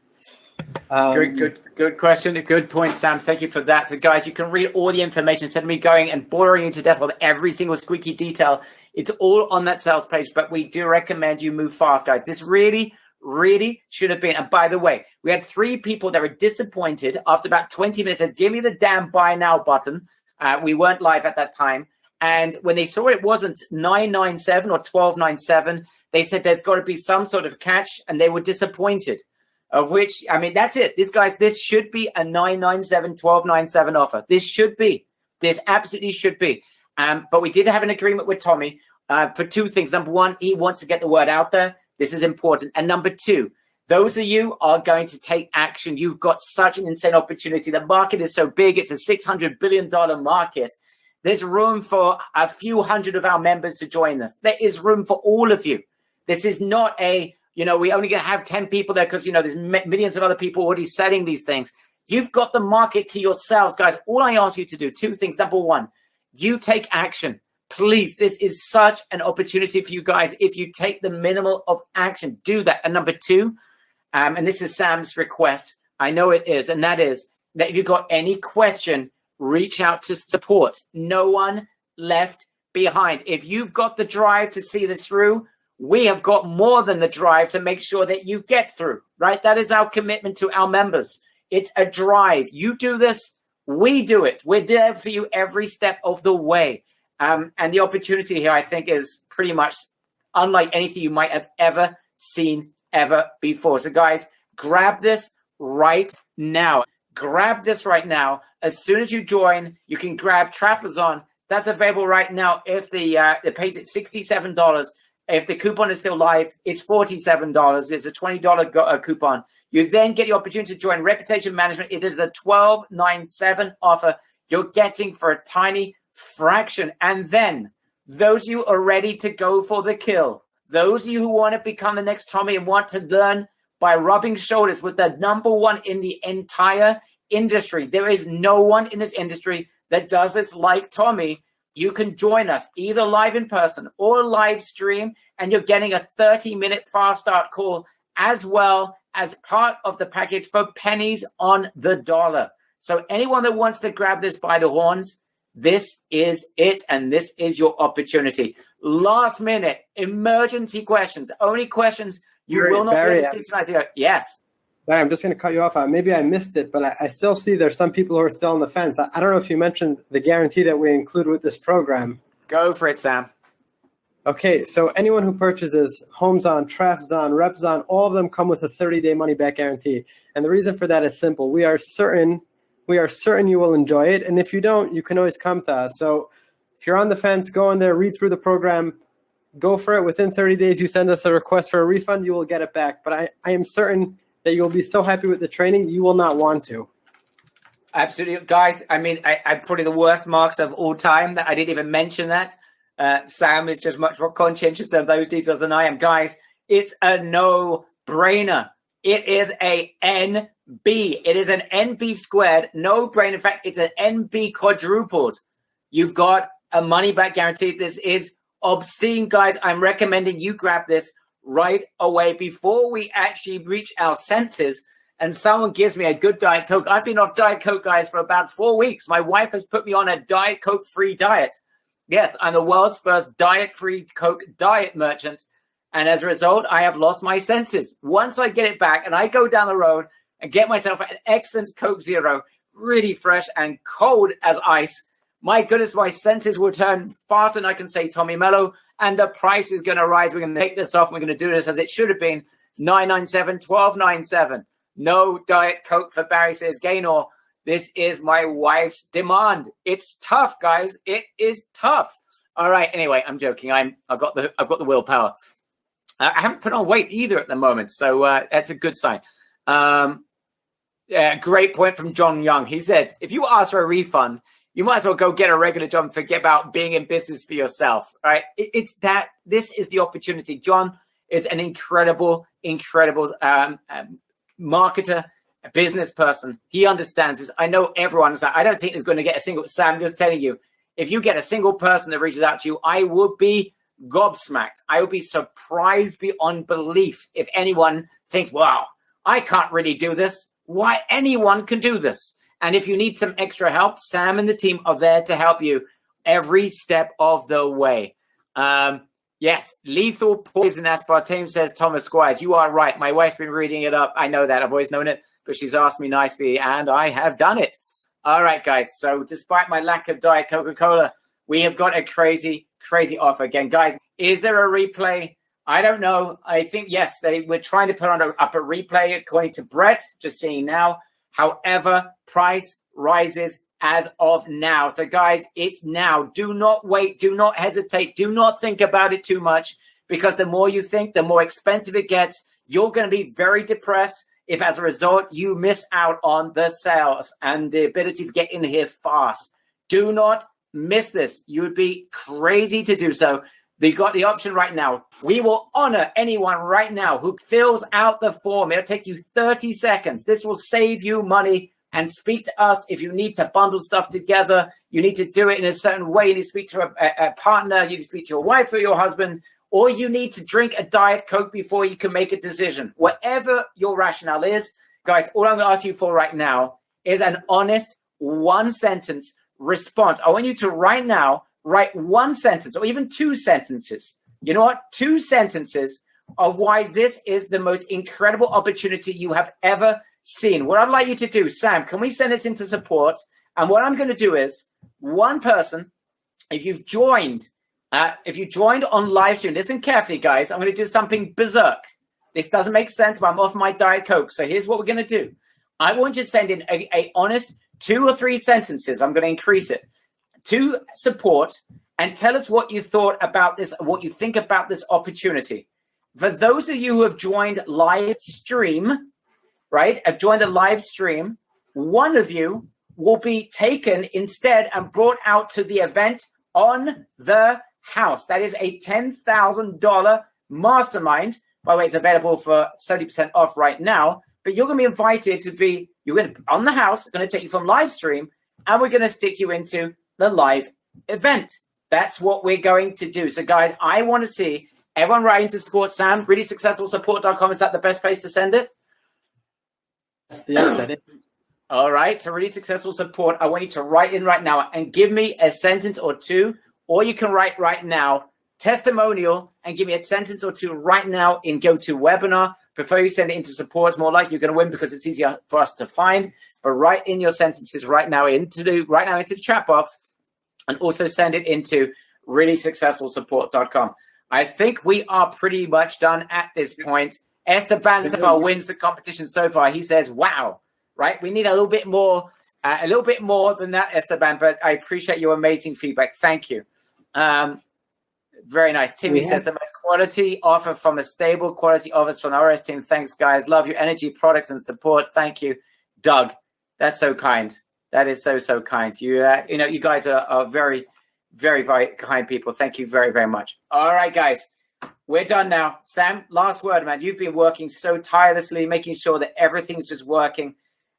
S4: Good question. A good point, Sam. Thank you for that. So, guys, you can read all the information instead of me going and boring you to death with every single squeaky detail. It's all on that sales page, but we do recommend you move fast, guys. This really should have been. And by the way, we had 3 people that were disappointed after about 20 minutes. Said, "Give me the damn buy now button." We weren't live at that time. And when they saw it wasn't $997 or $1297, they said there's got to be some sort of catch, and they were disappointed. Of which, I mean, that's it. This should be a $997, $1297 offer. This absolutely should be. But we did have an agreement with Tommy for 2 things. Number 1, he wants to get the word out there. This is important. And number 2, those of you are going to take action. You've got such an insane opportunity. The market is so big. It's a $600 billion market. There's room for a few hundred of our members to join us. There is room for all of you. This is not we're only going to have 10 people there because, there's millions of other people already selling these things. You've got the market to yourselves, guys. All I ask you to do, 2 things. Number 1, you take action. Please, this is such an opportunity for you guys. If you take the minimal of action, do that. And number 2, and this is Sam's request, I know it is, and that is that if you've got any question, reach out to support. No one left behind. If you've got the drive to see this through, we have got more than the drive to make sure that you get through, right? That is our commitment to our members. It's a drive. You do this, we do it. We're there for you every step of the way. And the opportunity here, I think, is pretty much unlike anything you might have ever seen ever before. So, guys, grab this right now. Grab this right now. As soon as you join, you can grab Trafazon. That's available right now. If the page at $67. If the coupon is still live, it's $47. It's a $20 coupon. You then get the opportunity to join Reputation Management. It is a $12.97 offer you're getting for a tiny fraction. And then those of you who are ready to go for the kill, those of you who want to become the next Tommy and want to learn by rubbing shoulders with the number 1 in the entire industry. There is no one in this industry that does this like Tommy. You can join us either live in person or live stream, and you're getting a 30-minute fast start call as well as part of the package for pennies on the dollar. So anyone that wants to grab this by the horns, this is it, and this is your opportunity. Last minute emergency questions, only questions you will not be able to see tonight. Yes.
S6: Barry, I'm just going to cut you off. Maybe I missed it, but I still see there's some people who are still on the fence. I don't know if you mentioned the guarantee that we include with this program.
S4: Go for it, Sam.
S6: Okay, so anyone who purchases Homes On, Trafazon, Repzon, all of them come with a 30-day money-back guarantee. And the reason for that is simple. We are certain you will enjoy it. And if you don't, you can always come to us. So if you're on the fence, go in there, read through the program, go for it. Within 30 days, you send us a request for a refund, you will get it back. But I am certain that you'll be so happy with the training, you will not want to.
S4: Absolutely. Guys, I mean, I'm probably the worst marks of all time that I didn't even mention that. Sam is just much more conscientious of those details than I am. Guys, it's a no-brainer. It is a NB. It is an NB squared, no-brainer. In fact, it's an NB quadrupled. You've got a money-back guarantee. This is obscene, guys. I'm recommending you grab this right away before we actually reach our senses and someone gives me a good Diet Coke. I've been off Diet Coke, guys, for about 4 weeks. My wife has put me on a Diet Coke-free diet. Yes, I'm the world's first diet-free Coke diet merchant. And as a result, I have lost my senses. Once I get it back and I go down the road, and get myself an excellent Coke Zero, really fresh and cold as ice. My goodness, my senses will turn faster than I can say Tommy Mello, and the price is going to rise. We're going to take this off. We're going to do this as it should have been, $9.97, $12.97. No Diet Coke for Barry, says Gaynor. This is my wife's demand. It's tough, guys. It is tough. All right. Anyway, I'm joking. I've got the willpower. I haven't put on weight either at the moment, so that's a good sign. Great point from John Young. He says, if you ask for a refund, you might as well go get a regular job and forget about being in business for yourself. Right? It's that. This is the opportunity. John is an incredible marketer, a business person. He understands this. I know everyone is like, I don't think there's going to get a single. Sam, just telling you, if you get a single person that reaches out to you, I would be gobsmacked. I would be surprised beyond belief if anyone thinks, wow, I can't really do this. Why? Anyone can do this. And if you need some extra help, Sam and the team are there to help you every step of the way. Yes, lethal poison aspartame, says Thomas Squires. You are right. My wife's been reading it up. I know that. I've always known it, but she's asked me nicely, and I have done it. All right, guys. So despite my lack of Diet Coca-Cola, we have got a crazy offer again. Guys, is there a replay? I don't know. I think, yes, we're trying to put up a replay according to Brett, just seeing now. However, price rises as of now. So, guys, it's now. Do not wait. Do not hesitate. Do not think about it too much, because the more you think, the more expensive it gets. You're going to be very depressed if, as a result, you miss out on the sales and the ability to get in here fast. Do not miss this. You would be crazy to do so. They got the option right now. We will honor anyone right now who fills out the form. It'll take you 30 seconds. This will save you money. And speak to us if you need to bundle stuff together. You need to do it in a certain way. You need to speak to a partner. You need to speak to your wife or your husband. Or you need to drink a Diet Coke before you can make a decision. Whatever your rationale is, guys, all I'm going to ask you for right now is an honest one-sentence response. I want you to right now write one sentence or even two sentences. You know what? 2 sentences of why this is the most incredible opportunity you have ever seen. What I'd like you to do, Sam, can we send this into support? And what I'm going to do is, one person, if you've joined on live stream, listen carefully, guys. I'm going to do something berserk. This doesn't make sense, but I'm off my Diet Coke. So here's what we're going to do. I want you to send in a honest 2 or 3 sentences. I'm going to increase it to support, and tell us what you thought about this, what you think about this opportunity. For those of you who have joined live stream, right? I've joined a live stream. One of you will be taken instead and brought out to the event on the house. That is a $10,000 mastermind. By the way, it's available for 30% off right now. But you're going to be invited to be, you're going to on the house, going to take you from live stream, and we're going to stick you into the live event. That's what we're going to do. So, guys, I want to see everyone writing to support Sam. ReallySuccessfulSupport.com. Is that the best place to send it?
S6: Yes, that is.
S4: All right. So Really Successful Support. I want you to write in right now and give me a sentence or two, or you can write right now, testimonial, and give me a sentence or two right now in GoToWebinar. Before you send it into support, it's more likely you're going to win because it's easier for us to find. But write in your sentences right now into the chat box, and also send it into ReallySuccessfulSupport.com. I think we are pretty much done at this point. Esteban wins the competition so far. He says, wow, right? We need a little bit more than that, Esteban, but I appreciate your amazing feedback. Thank you. Very nice. Timmy says the most quality offer from a stable quality offers from the RS team. Thanks, guys. Love your energy, products, and support. Thank you, Doug. That's so kind. That is so kind. You guys are very, very, very kind people. Thank you very, very much. All right, guys. We're done now. Sam, last word, man. You've been working so tirelessly, making sure that everything's just working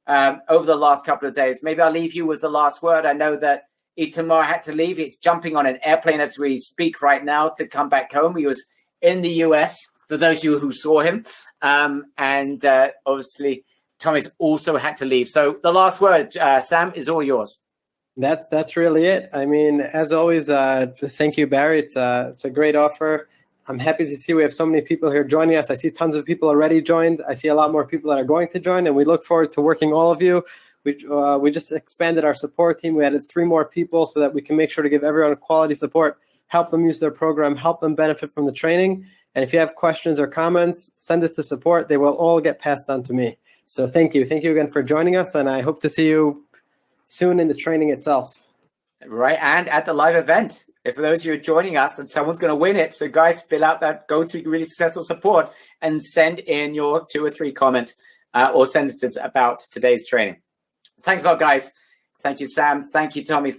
S4: over the last couple of days. Maybe I'll leave you with the last word. I know that Itamar had to leave. He's jumping on an airplane as we speak right now to come back home. He was in the US, for those of you who saw him. And obviously, Tommy's also had to leave. So the last word, Sam, is all yours.
S6: That's really it. I mean, as always, thank you, Barry. It's a great offer. I'm happy to see we have so many people here joining us. I see tons of people already joined. I see a lot more people that are going to join, and we look forward to working all of you. We just expanded our support team. We added 3 more people so that we can make sure to give everyone quality support, help them use their program, help them benefit from the training. And if you have questions or comments, send it to support. They will all get passed on to me. So thank you. Thank you again for joining us, and I hope to see you soon in the training itself.
S4: Right, and at the live event. If for those of you who are joining us and someone's going to win it, so guys, fill out that Go to Really Successful Support and send in your 2 or 3 comments or sentences about today's training. Thanks a lot, guys. Thank you, Sam. Thank you, Tommy.